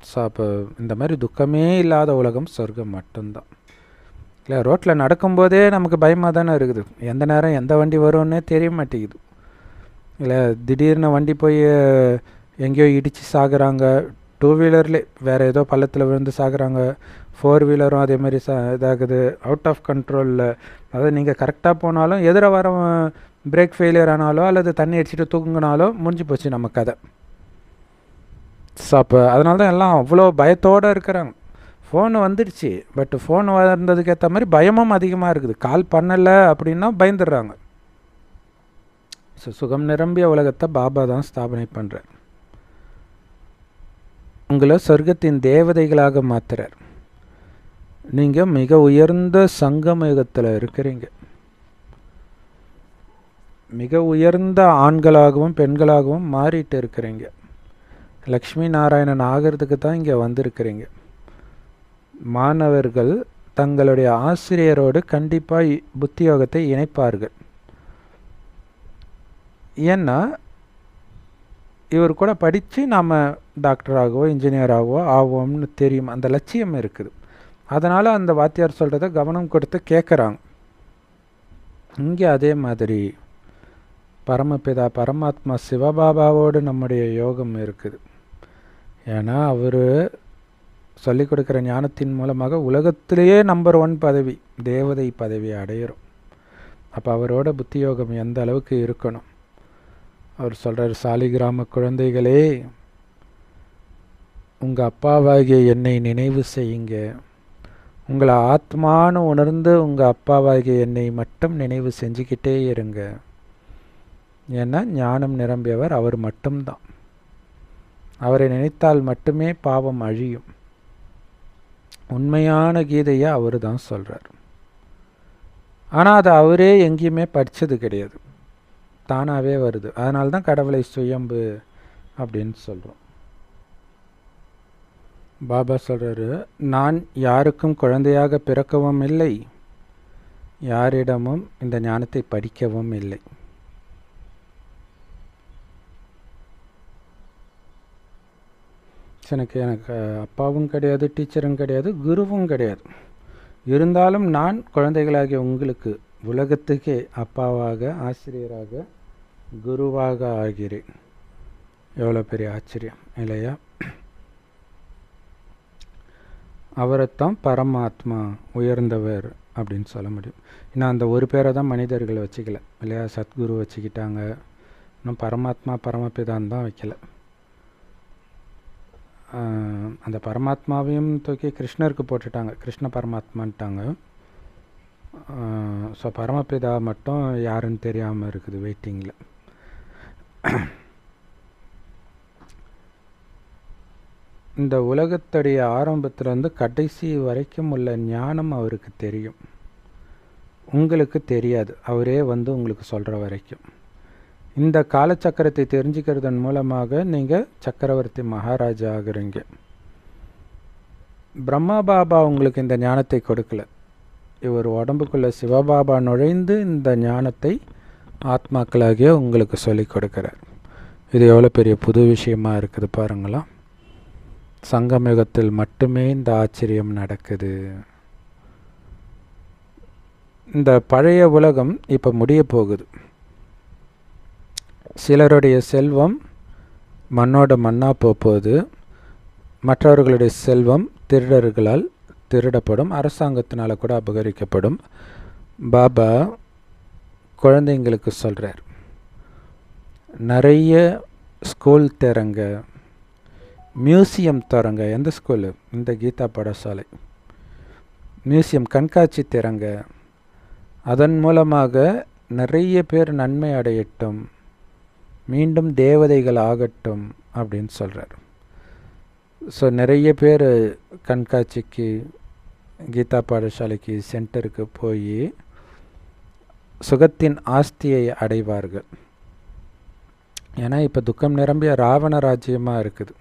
ஸோ அப்போ இந்த மாதிரி துக்கமே இல்லாத உலகம் சொர்க்கம் மட்டும்தான் இல்லை? ரோட்டில் நடக்கும்போதே நமக்கு பயமாக தானே இருக்குது. எந்த நேரம் எந்த வண்டி வரும்னே தெரிய மாட்டேங்குது இல்லை? திடீர்னு வண்டி போய் எங்கேயோ இடித்து சாகுறாங்க. 2 வீலர்லேயே வேறு ஏதோ பள்ளத்தில் விழுந்து சாகுறாங்க. 4 வீலரும் அதேமாதிரி இதாகுது, அவுட் ஆஃப் கண்ட்ரோலில். அதாவது நீங்கள் கரெக்டாக போனாலும் எதிர வர பிரேக் ஃபெயிலியர் ஆனாலோ அல்லது தண்ணி அடிச்சுட்டு தூங்குனாலோ முடிஞ்சு போச்சு நம்ம கதை. ஸோ அப்போ அதனால தான் எல்லாம் அவ்வளோ பயத்தோடு இருக்கிறாங்க. ஃபோனு வந்துடுச்சு, பட் ஃபோன் வந்ததுக்கு ஏற்ற மாதிரி பயமும் அதிகமாக இருக்குது. கால் பண்ணலை அப்படின்னா பயந்துடுறாங்க. ஸோ சுகம் நிரம்பிய உலகத்தை பாபா தான் ஸ்தாபனை பண்ணுறார். உங்களை சொர்க்கத்தின் தேவதைகளாக மாற்றுறார். நீங்கள் மிக உயர்ந்த சங்கம யுகத்தில் இருக்கிறீங்க. மிக உயர்ந்த ஆண்களாகவும் பெண்களாகவும் மாறிட்டு இருக்கிறீங்க. லக்ஷ்மி நாராயணன் ஆகிறதுக்கு தான் இங்கே வந்திருக்கிறீங்க. மாணவர்கள் தங்களுடைய ஆசிரியரோடு கண்டிப்பாக புத்தி யோகத்தை இணைப்பார்கள். ஏன்னா இவர் கூட படித்து நாம் டாக்டராகவோ இன்ஜினியராகவோ ஆவோம்னு தெரியும், அந்த லட்சியம் இருக்குது. அதனால் அந்த வாத்தியார் சொல்கிறத கவனம் கொடுத்து கேட்குறாங்க. இங்கே அதே மாதிரி பரமபிதா பரமாத்மா சிவபாபாவோடு நம்முடைய யோகம் இருக்குது. ஏன்னா அவர் சொல்லிக் கொடுக்குற ஞானத்தின் மூலமாக உலகத்திலேயே நம்பர் 1 பதவி, தேவதை பதவி அடையிறோம். அப்போ அவரோட புத்தி யோகம் எந்த அளவுக்கு இருக்கணும்? அவர் சொல்கிறார், சாலிகிராம குழந்தைகளே, உங்கள் அப்பாவாகிய என்னை நினைவு செய்யுங்க. உங்களை ஆத்மானு உணர்ந்து உங்கள் அப்பாவாகிய என்னை மட்டும் நினைவு செஞ்சுக்கிட்டே இருங்க. ஏன்னா ஞானம் நிரம்பியவர் அவர் மட்டும்தான். அவரை நினைத்தால் மட்டுமே பாவம் அழியும். உண்மையான கீதையை அவர் தான் சொல்கிறார். ஆனால் அது அவரே எங்கேயுமே படித்தது கிடையாது, தானாகவே வருது. அதனால தான் கடவுளை சுயம்பு அப்படின்னு சொல்கிறோம். பாபா சொல்கிறாரு, நான் யாருக்கும் குழந்தையாக பிறக்கவும் இல்லை, யாரிடமும் இந்த ஞானத்தை படிக்கவும் இல்லை. எனக்கு அப்பாவும் கிடையாது, டீச்சரும் கிடையாது, குருவும் கிடையாது. இருந்தாலும் நான் குழந்தைகளாகிய உங்களுக்கு, உலகத்துக்கே அப்பாவாக, ஆசிரியராக, குருவாக ஆகிறேன். எவ்வளோ பெரிய ஆச்சரியம் இல்லையா? அவரைத்தான் பரமாத்மா, உயர்ந்தவர் அப்படின்னு சொல்ல முடியும். இன்னும் அந்த ஒரு பேரை தான் மனிதர்கள் வச்சுக்கல இல்லையா? சத்குரு வச்சுக்கிட்டாங்க, இன்னும் பரமாத்மா பரமபிதான் தான் வைக்கல. அந்த பரமாத்மாவையும் தூக்கி கிருஷ்ணருக்கு போட்டுட்டாங்க, கிருஷ்ண பரமாத்மான்ட்டாங்க. ஸோ பரமபிதா மட்டும் யாருன்னு தெரியாமல் இருக்குது வெயிட்டிங்கில். இந்த உலகத்துடைய ஆரம்பத்திலேருந்து கடைசி வரைக்கும் உள்ள ஞானம் அவருக்கு தெரியும், உங்களுக்கு தெரியாது. அவரே வந்து உங்களுக்கு சொல்கிற வரைக்கும். இந்த காலச்சக்கரத்தை தெரிஞ்சுக்கிறதன் மூலமாக நீங்கள் சக்கரவர்த்தி மகாராஜா ஆகுறீங்க. பிரம்மா பாபா உங்களுக்கு இந்த ஞானத்தை கொடுக்கல. இவர் உடம்புக்குள்ளே சிவபாபா நுழைந்து இந்த ஞானத்தை ஆத்மாக்களாகிய உங்களுக்கு சொல்லிக் கொடுக்குறார். இது எவ்வளோ பெரிய புது விஷயமா இருக்குது பாருங்களா. சங்கமயுகத்தில் மட்டுமே இந்த ஆச்சரியம் நடக்குது. இந்த பழைய உலகம் இப்போ முடிய போகுது. சிலருடைய செல்வம் மண்ணோட மண்ணாக போகுது, மற்றவர்களுடைய செல்வம் திருடர்களால் திருடப்படும், அரசாங்கத்தினால் கூட அபகரிக்கப்படும். பாபா குழந்தைங்களுக்கு சொல்கிறார், நிறைய ஸ்கூல் திறங்க, மியூசியம் திறங்க. எந்த ஸ்கூலு? இந்த கீதா பாடசாலை. மியூசியம், கண்காட்சி திறங்க. அதன் மூலமாக நிறைய பேர் நன்மை அடையட்டும், மீண்டும் தேவதைகள் ஆகட்டும் அப்படின்னு சொல்கிறார். ஸோ நிறைய பேர் கண்காட்சிக்கு, கீதா பாடசாலைக்கு, சென்டருக்கு போய் சுகத்தின் ஆஸ்தியை அடைவார்கள். ஏன்னா இப்போ துக்கம் நிரம்பிய ராவண ராஜ்யமாக இருக்குது.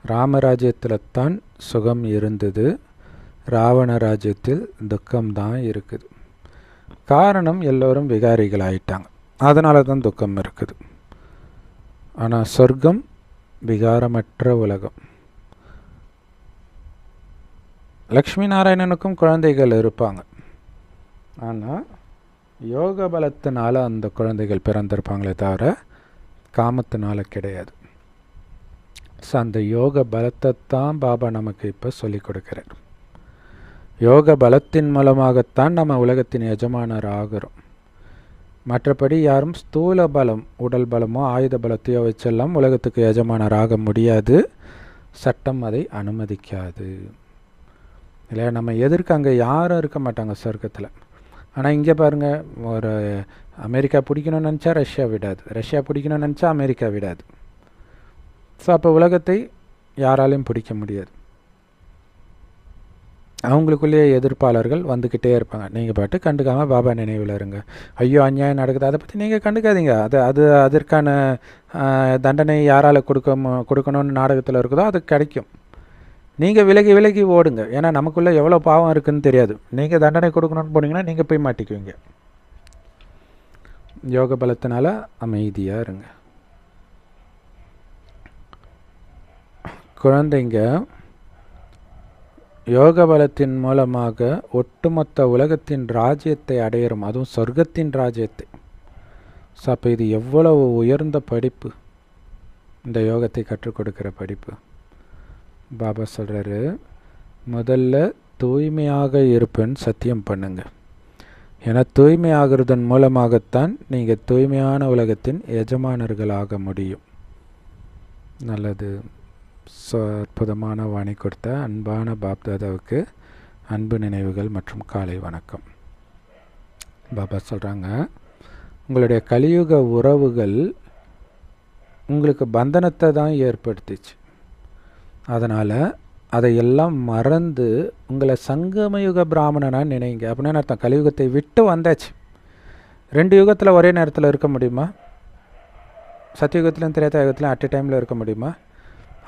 ராமராஜ்யத்தில் தான் சுகம் இருந்தது, ராவண ராஜ்யத்தில் துக்கம்தான் இருக்குது. காரணம் எல்லோரும் விகாரிகள் ஆயிட்டாங்க, அதனால தான் துக்கம் இருக்குது. ஆனால் சொர்க்கம் விகாரமற்ற உலகம். லக்ஷ்மி நாராயணனுக்கும் குழந்தைகள் இருப்பாங்க, ஆனால் யோக பலத்தினால அந்த குழந்தைகள் பிறந்திருப்பாங்களே தவிர காமத்தினால கிடையாது. ஸோ அந்த யோக பலத்தை தான் பாபா நமக்கு இப்போ சொல்லிக் கொடுக்குறார். யோக பலத்தின் மூலமாகத்தான் நம்ம உலகத்தின் எஜமானர் ஆகிறோம். மற்றபடி யாரும் ஸ்தூல பலம், உடல் பலமோ ஆயுத பலத்தையோ வச்செல்லாம் உலகத்துக்கு எஜமானர் ஆக முடியாது. சட்டம் அதை அனுமதிக்காது இல்லையா? நம்ம எதிர்க்க அங்கே யாரும் இருக்க மாட்டாங்க சொர்க்கத்தில். ஆனால் இங்கே பாருங்கள், ஒரு அமெரிக்கா பிடிக்கணும்னு நினச்சா ரஷ்யா விடாது, ரஷ்யா பிடிக்கணும்னு நினச்சா அமெரிக்கா விடாது. ஸோ அப்போ உலகத்தை யாராலையும் பிடிக்க முடியாது. அவங்களுக்குள்ளேயே எதிர்ப்பாளர்கள் வந்துக்கிட்டே இருப்பாங்க. நீங்கள் பாட்டு கண்டுக்காமல் பாபா நினைவில் இருங்க. ஐயோ அநியாயம் நடக்குது, அதை பற்றி நீங்கள் கண்டுக்காதீங்க. அதற்கான தண்டனை யாரால் கொடுக்கணும்னு நாடகத்தில் இருக்குதோ அது கிடைக்கும். நீங்கள் விலகி விலகி ஓடுங்க. ஏன்னா நமக்குள்ளே எவ்வளோ பாவம் இருக்குதுன்னு தெரியாது. நீங்கள் தண்டனை கொடுக்கணும்னு போனீங்கன்னா நீங்கள் போய் மாட்டிக்குவீங்க. யோக பலத்தினால அமைதியாக இருங்க. குழந்தைங்க யோக பலத்தின் மூலமாக ஒட்டுமொத்த உலகத்தின் ராஜ்யத்தை அடையிறோம், அதுவும் சொர்க்கத்தின் ராஜ்யத்தை. ஸோ அப்போ இது எவ்வளவு உயர்ந்த படிப்பு, இந்த யோகத்தை கற்றுக் கொடுக்குற படிப்பு. பாபா சொல்கிறாரு, முதல்ல தூய்மையாக இருப்பேன்னு சத்தியம் பண்ணுங்க. ஏன்னா தூய்மை ஆகிறதன் மூலமாகத்தான் நீங்கள் தூய்மையான உலகத்தின் எஜமானர்களாக முடியும். நல்லது. ஸோ அற்புதமான வாணி கொடுத்த அன்பான பாப்தாதாவுக்கு அன்பு நினைவுகள் மற்றும் காலை வணக்கம். பாபா சொல்கிறாங்க, உங்களுடைய கலியுக உறவுகள் உங்களுக்கு பந்தனத்தை தான் ஏற்படுத்திச்சு. அதனால் அதையெல்லாம் மறந்து உங்களை சங்கமயுக பிராமணனாக நினைங்க. அப்படின்னு அர்த்தம். கலியுகத்தை விட்டு வந்தாச்சு. 2 யுகத்தில் ஒரே நேரத்தில் இருக்க முடியுமா? சத்தியுகத்திலும் திரேதா யுகத்திலும் அட் டைமில் இருக்க முடியுமா?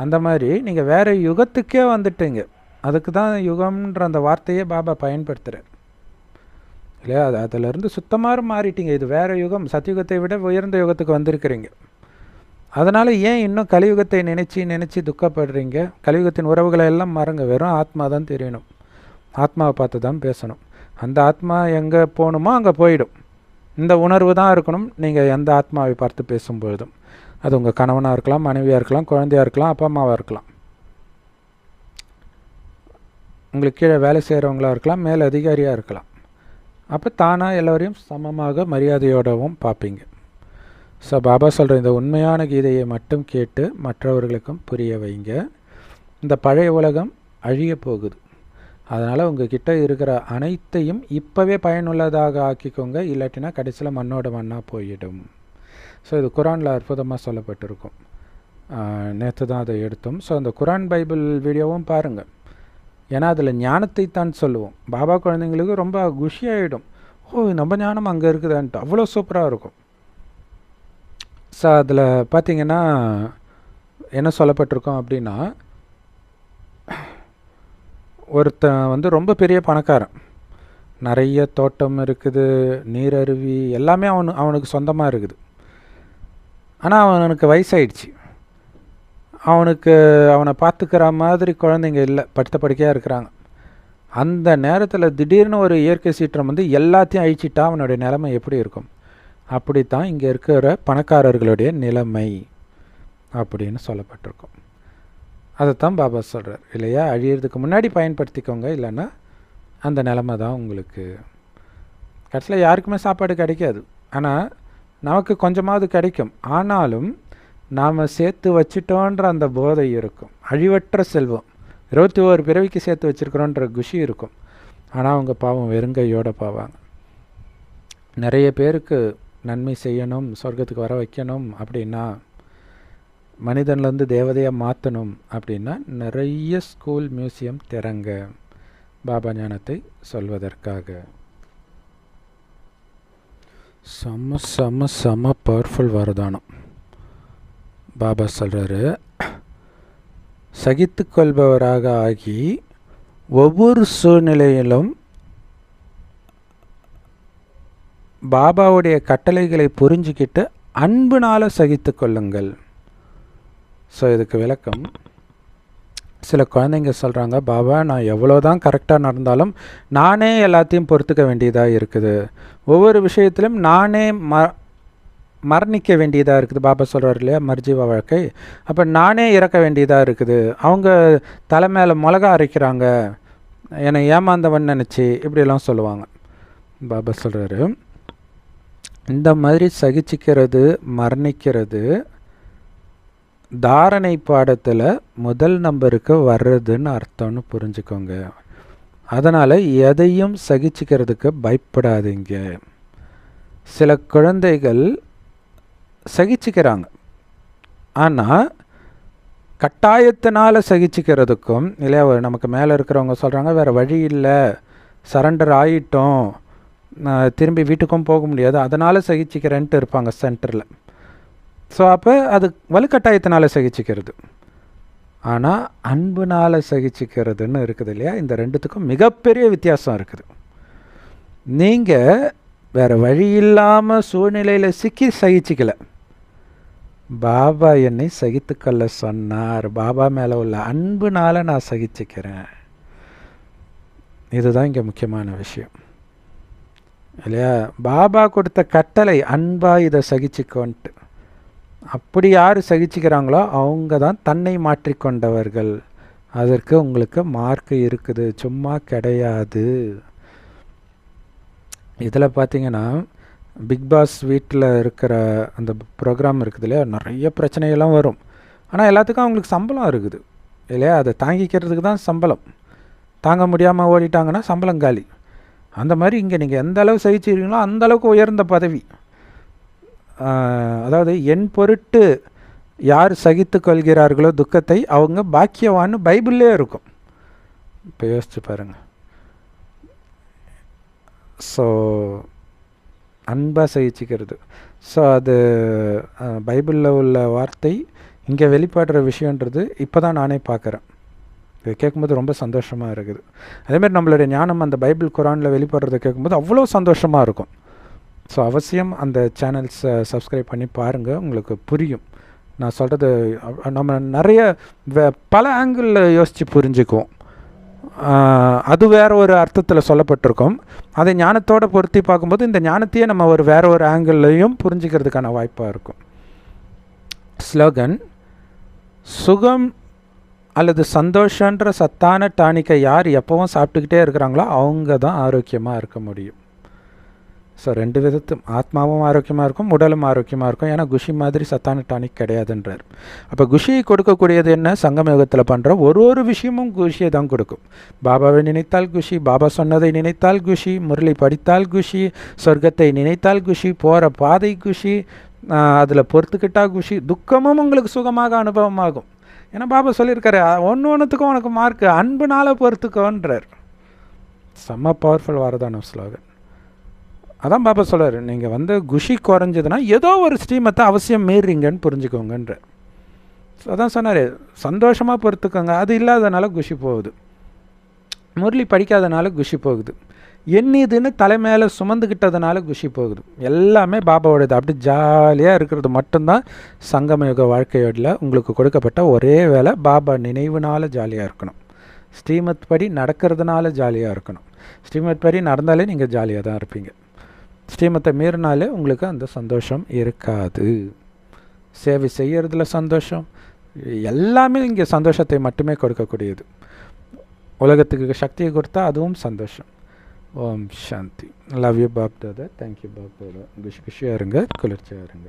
அந்த மாதிரி நீங்கள் வேறு யுகத்துக்கே வந்துட்டீங்க. அதுக்கு தான் யுகம்ன்ற அந்த வார்த்தையே பாபா பயன்படுத்துகிறார் இல்லையா? அதிலிருந்து சுத்தமாக மாறிட்டீங்க. இது வேறு யுகம். சத்தியுகத்தை விட உயர்ந்த யுகத்துக்கு வந்திருக்கிறீங்க. அதனால் ஏன் இன்னும் கலியுகத்தை நினச்சி துக்கப்படுறீங்க? கலியுகத்தின் உறவுகளை எல்லாம் மறங்க. வெறும் ஆத்மா தான் தெரியணும். ஆத்மாவை பார்த்து தான் பேசணும். அந்த ஆத்மா எங்கே போகணுமோ அங்கே போயிடும். இந்த உணர்வு தான் இருக்கணும் நீங்கள் எந்த ஆத்மாவை பார்த்து பேசும்பொழுதும். அது உங்கள் கணவனாக இருக்கலாம், மனைவியாக இருக்கலாம், குழந்தையாக இருக்கலாம், அப்பா அம்மாவாக இருக்கலாம், உங்களுக்கு கீழே வேலை செய்கிறவங்களாக இருக்கலாம், மேல் அதிகாரியாக இருக்கலாம். அப்போ தானாக எல்லோரையும் சமமாக மரியாதையோடவும் பார்ப்பீங்க. ஸோ பாபா சொல்கிற இந்த உண்மையான கீதையை மட்டும் கேட்டு மற்றவர்களுக்கும் புரிய வைங்க. இந்த பழைய உலகம் அழிய போகுது. அதனால் உங்ககிட்ட இருக்கிற அனைத்தையும் இப்போவே பயனுள்ளதாக ஆக்கிக்கோங்க. இல்லாட்டினா கடைசியில் மண்ணோட மண்ணாக போயிடும். ஸோ இது குரானில் அற்புதமாக சொல்லப்பட்டிருக்கும். நேற்று தான் அதை எடுத்தோம். ஸோ அந்த குரான் பைபிள் வீடியோவும் பாருங்கள். ஏன்னா அதில் ஞானத்தை தான் சொல்லுவோம். பாபா குழந்தைங்களுக்கு ரொம்ப குஷியாகிடும். ஓ, நம்ம ஞானம் அங்கே இருக்குதான்ட்டு அவ்வளோ சூப்பராக இருக்கும். ஸோ அதில் பார்த்திங்கன்னா என்ன சொல்லப்பட்டிருக்கோம் அப்படின்னா, ஒருத்தன் ரொம்ப பெரிய பணக்காரன், நிறைய தோட்டம் இருக்குது, நீரருவி எல்லாமே அவனுக்கு சொந்தமாக இருக்குது. ஆனால் அவனுக்கு வயசாயிடுச்சு. அவனை பார்த்துக்கிற மாதிரி குழந்தைங்க இல்லை, படுத்த படுக்கையாக இருக்கிறாங்க. அந்த நேரத்தில் திடீர்னு ஒரு இயற்கை சீற்றம் எல்லாத்தையும் அழிச்சிட்டா அவனுடைய நிலைமை எப்படி இருக்கும்? அப்படித்தான் இங்கே இருக்கிற பணக்காரர்களுடைய நிலைமை அப்படின்னு சொல்லப்பட்டிருக்கும். அதைத்தான் பாபா சொல்கிறார் இல்லையா? அழியிறதுக்கு முன்னாடி பயன்படுத்திக்கோங்க, இல்லைன்னா அந்த நிலைமை தான் உங்களுக்கு. கடைசியில் யாருக்குமே சாப்பாடு கிடைக்காது. ஆனால் நமக்கு கொஞ்சமாவது கிடைக்கும். ஆனாலும் நாம் சேர்த்து வச்சிட்டோன்ற அந்த போதை இருக்கும். அழிவற்ற செல்வம் 21 பிறவிக்கு சேர்த்து வச்சுருக்கிறோன்ற குஷி இருக்கும். ஆனால் அவங்க பாவம் வெறுங்கையோடு போவாங்க. நிறைய பேருக்கு நன்மை செய்யணும், சொர்க்கத்துக்கு வர வைக்கணும் அப்படின்னா, மனிதன்லேருந்து தேவதையாக மாற்றணும் அப்படின்னா நிறைய ஸ்கூல் மியூசியம் திறங்க, பாபா ஞானத்தை சொல்வதற்காக. செம்ம செம்ம செம்ம பவர்ஃபுல் வரதானம். பாபா சொல்கிறாரு, சகித்து கொள்பவராக ஆகி ஒவ்வொரு சூழ்நிலையிலும் பாபாவுடைய கட்டளைகளை புரிஞ்சுக்கிட்டு அன்புனால் சகித்து கொள்ளுங்கள். ஸோ இதுக்கு விளக்கம், சில குழந்தைங்க சொல்கிறாங்க, பாபா நான் எவ்வளோ தான் கரெக்டாக நடந்தாலும் நானே எல்லாத்தையும் பொறுத்துக்க வேண்டியதாக இருக்குது, ஒவ்வொரு விஷயத்திலும் நானே மரணிக்க வேண்டியதாக இருக்குது. பாபா சொல்கிறார் இல்லையா, மர்ஜீவ வாழ்க்கை. அப்போ நானே இறக்க வேண்டியதாக இருக்குது. அவங்க தலை மேலே மிளகா அரைக்கிறாங்க, என்னை ஏமாந்தவன் நினச்சி இப்படியெல்லாம் சொல்லுவாங்க. பாபா சொல்கிறாரு, இந்த மாதிரி சகிச்சிக்கிறது, மரணிக்கிறது தாரணை பாடத்தில் முதல் நம்பருக்கு வர்றதுன்னு அர்த்தம்னு புரிஞ்சுக்கோங்க. அதனால் எதையும் சகிச்சிக்கிறதுக்கு பயப்படாதீங்க. சில குழந்தைகள் சகிச்சிக்கிறாங்க, ஆனால் கட்டாயத்தினால் சகிச்சிக்கிறதுக்கும் இல்லையா, நமக்கு மேலே இருக்கிறவங்க சொல்கிறாங்க வேறு வழி இல்லை, சரண்டர் ஆகிட்டோம், திரும்பி வீட்டுக்கும் போக முடியாது, அதனால் சகிச்சிக்கிறேன்ட்டு இருப்பாங்க சென்டரில். ஸோ அப்போ அது வலுக்கட்டாயத்தினால் சகிச்சிக்கிறது. ஆனால் அன்புனால் சகிச்சிக்கிறதுன்னு இருக்குது இல்லையா, இந்த ரெண்டுத்துக்கும் மிகப்பெரிய வித்தியாசம் இருக்குது. நீங்கள் வேறு வழி இல்லாமல் சூழ்நிலையில் சிக்கி சகிச்சிக்கலை, பாபா என்னை சகித்துக்கொள்ள சொன்னார், பாபா மேலே உள்ள அன்புனால் நான் சகிச்சிக்கிறேன். இதுதான் இங்கே முக்கியமான விஷயம் இல்லையா? பாபா கொடுத்த கட்டளை அன்பா இதை சகிச்சிக்கோன்ட்டு. அப்படி யார் சகிச்சிக்கிறாங்களோ அவங்க தான் தன்னை மாற்றிக்கொண்டவர்கள். அதற்கு உங்களுக்கு மார்க் இருக்குது, சும்மா கிடையாது. இதில் பார்த்தீங்கன்னா பிக் பாஸ் வீட்டில் இருக்கிற அந்த ப்ரோக்ராம் இருக்குது இல்லையா, நிறைய பிரச்சனைகள்லாம் வரும். ஆனால் எல்லாத்துக்கும் அவங்களுக்கு சம்பளம் இருக்குது இல்லையா, அதை தாங்கிக்கிறதுக்கு தான் சம்பளம். தாங்க முடியாமல் ஓடிட்டாங்கன்னா சம்பளம் காலி. அந்த மாதிரி இங்கே நீங்கள் எந்த அளவு சகிச்சிருக்கீங்களோ அந்த அளவுக்கு உயர்ந்த பதவி. அதாவது என் பொருட்டு யார் சகித்து கொள்கிறார்களோ துக்கத்தை அவங்க பாக்கியவான்னு பைபிள்லே இருக்கும். இப்போ யோசிச்சு பாருங்கள். ஸோ அன்பாக சகிச்சிக்கிறது. ஸோ அது பைபிளில் உள்ள வார்த்தை இங்கே வெளிப்படுற விஷயன்றது இப்போ தான் நானே பார்க்குறேன். இது கேட்கும்போது ரொம்ப சந்தோஷமாக இருக்குது. அதேமாதிரி நம்மளுடைய ஞானம் அந்த பைபிள் குரானில் வெளிப்படுறதை கேட்கும்போது அவ்வளோ சந்தோஷமாக இருக்கும். ஸோ அவசியம் அந்த சேனல்ஸை சப்ஸ்கிரைப் பண்ணி பாருங்கள், உங்களுக்கு புரியும். நான் சொல்கிறது நம்ம நிறைய பல ஆங்கிளில் யோசித்து புரிஞ்சுக்குவோம். அது வேறு ஒரு அர்த்தத்தில் சொல்லப்பட்டிருக்கோம். அதை ஞானத்தோடு பொருத்தி பார்க்கும்போது இந்த ஞானத்தையே நம்ம ஒரு வேறு ஒரு ஆங்கிள்லையும் புரிஞ்சுக்கிறதுக்கான வாய்ப்பாக இருக்கும். ஸ்லோகன்: சுகம் அல்லது சந்தோஷன்ற சத்தான டானிக்கை யார் எப்போவும் சாப்பிட்டுக்கிட்டே இருக்கிறாங்களோ அவங்க தான் ஆரோக்கியமாக இருக்க முடியும். ஸோ 2 விதத்தும் ஆத்மாவும் ஆரோக்கியமாக இருக்கும், உடலும் ஆரோக்கியமாக இருக்கும். ஏன்னா குஷி மாதிரி சத்தான டானிக் கிடையாதுன்றார். அப்போ குஷியை கொடுக்கக்கூடியது என்ன? சங்கம யுகத்தில் பண்ணுற ஒரு விஷயமும் குஷியை தான் கொடுக்கும். பாபாவை நினைத்தால் குஷி, பாபா சொன்னதை நினைத்தால் குஷி, முரளி படித்தால் குஷி, சொர்க்கத்தை நினைத்தால் குஷி, போகிற பாதை குஷி, அதில் பொறுத்துக்கிட்டா குஷி, துக்கமும் உங்களுக்கு சுகமாக அனுபவமாகும். ஏன்னா பாபா சொல்லியிருக்காரு, ஒன்றுத்துக்கும் உனக்கு மார்க்கு அன்புனால பொறுத்துக்கோன்றார். செம்ம பவர்ஃபுல் வரதான ஸ்லோகன். அதான் பாபா சொல்கிறார், நீங்கள் குஷி குறைஞ்சதுன்னா ஏதோ ஒரு ஸ்ரீமத்தை அவசியம் மீறீங்கன்னு புரிஞ்சுக்கோங்கன்ற. அதான் சொன்னார், சந்தோஷமாக பொறுத்துக்கோங்க. அது இல்லாதனால குஷி போகுது, முரளி படிக்காதனால குஷி போகுது, என்னதுன்னு தலைமையில சுமந்துக்கிட்டதுனால குஷி போகுது. எல்லாமே பாபாவோடது. அப்படி ஜாலியாக இருக்கிறது மட்டும்தான் சங்கமயுக வாழ்க்கையோட உங்களுக்கு கொடுக்கப்பட்ட ஒரே வேலை. பாபா நினைவுனால ஜாலியாக இருக்கணும், ஸ்ரீமத் படி நடக்கிறதுனால ஜாலியாக இருக்கணும். ஸ்ரீமத் படி நடந்தாலே நீங்கள் ஜாலியாக தான் இருப்பீங்க. ஸ்ரீமத்தை மீறினாலே உங்களுக்கு அந்த சந்தோஷம் இருக்காது. சேவை செய்கிறதுல சந்தோஷம், எல்லாமே இங்கே சந்தோஷத்தை மட்டுமே கொடுக்கக்கூடியது. உலகத்துக்கு சக்தியை கொடுத்தா அதுவும் சந்தோஷம். Om Shanti. Love you Bap Dada. Thank you Bap Dada. குஷியாக இருங்க, குளிர்ச்சியாக இருங்க.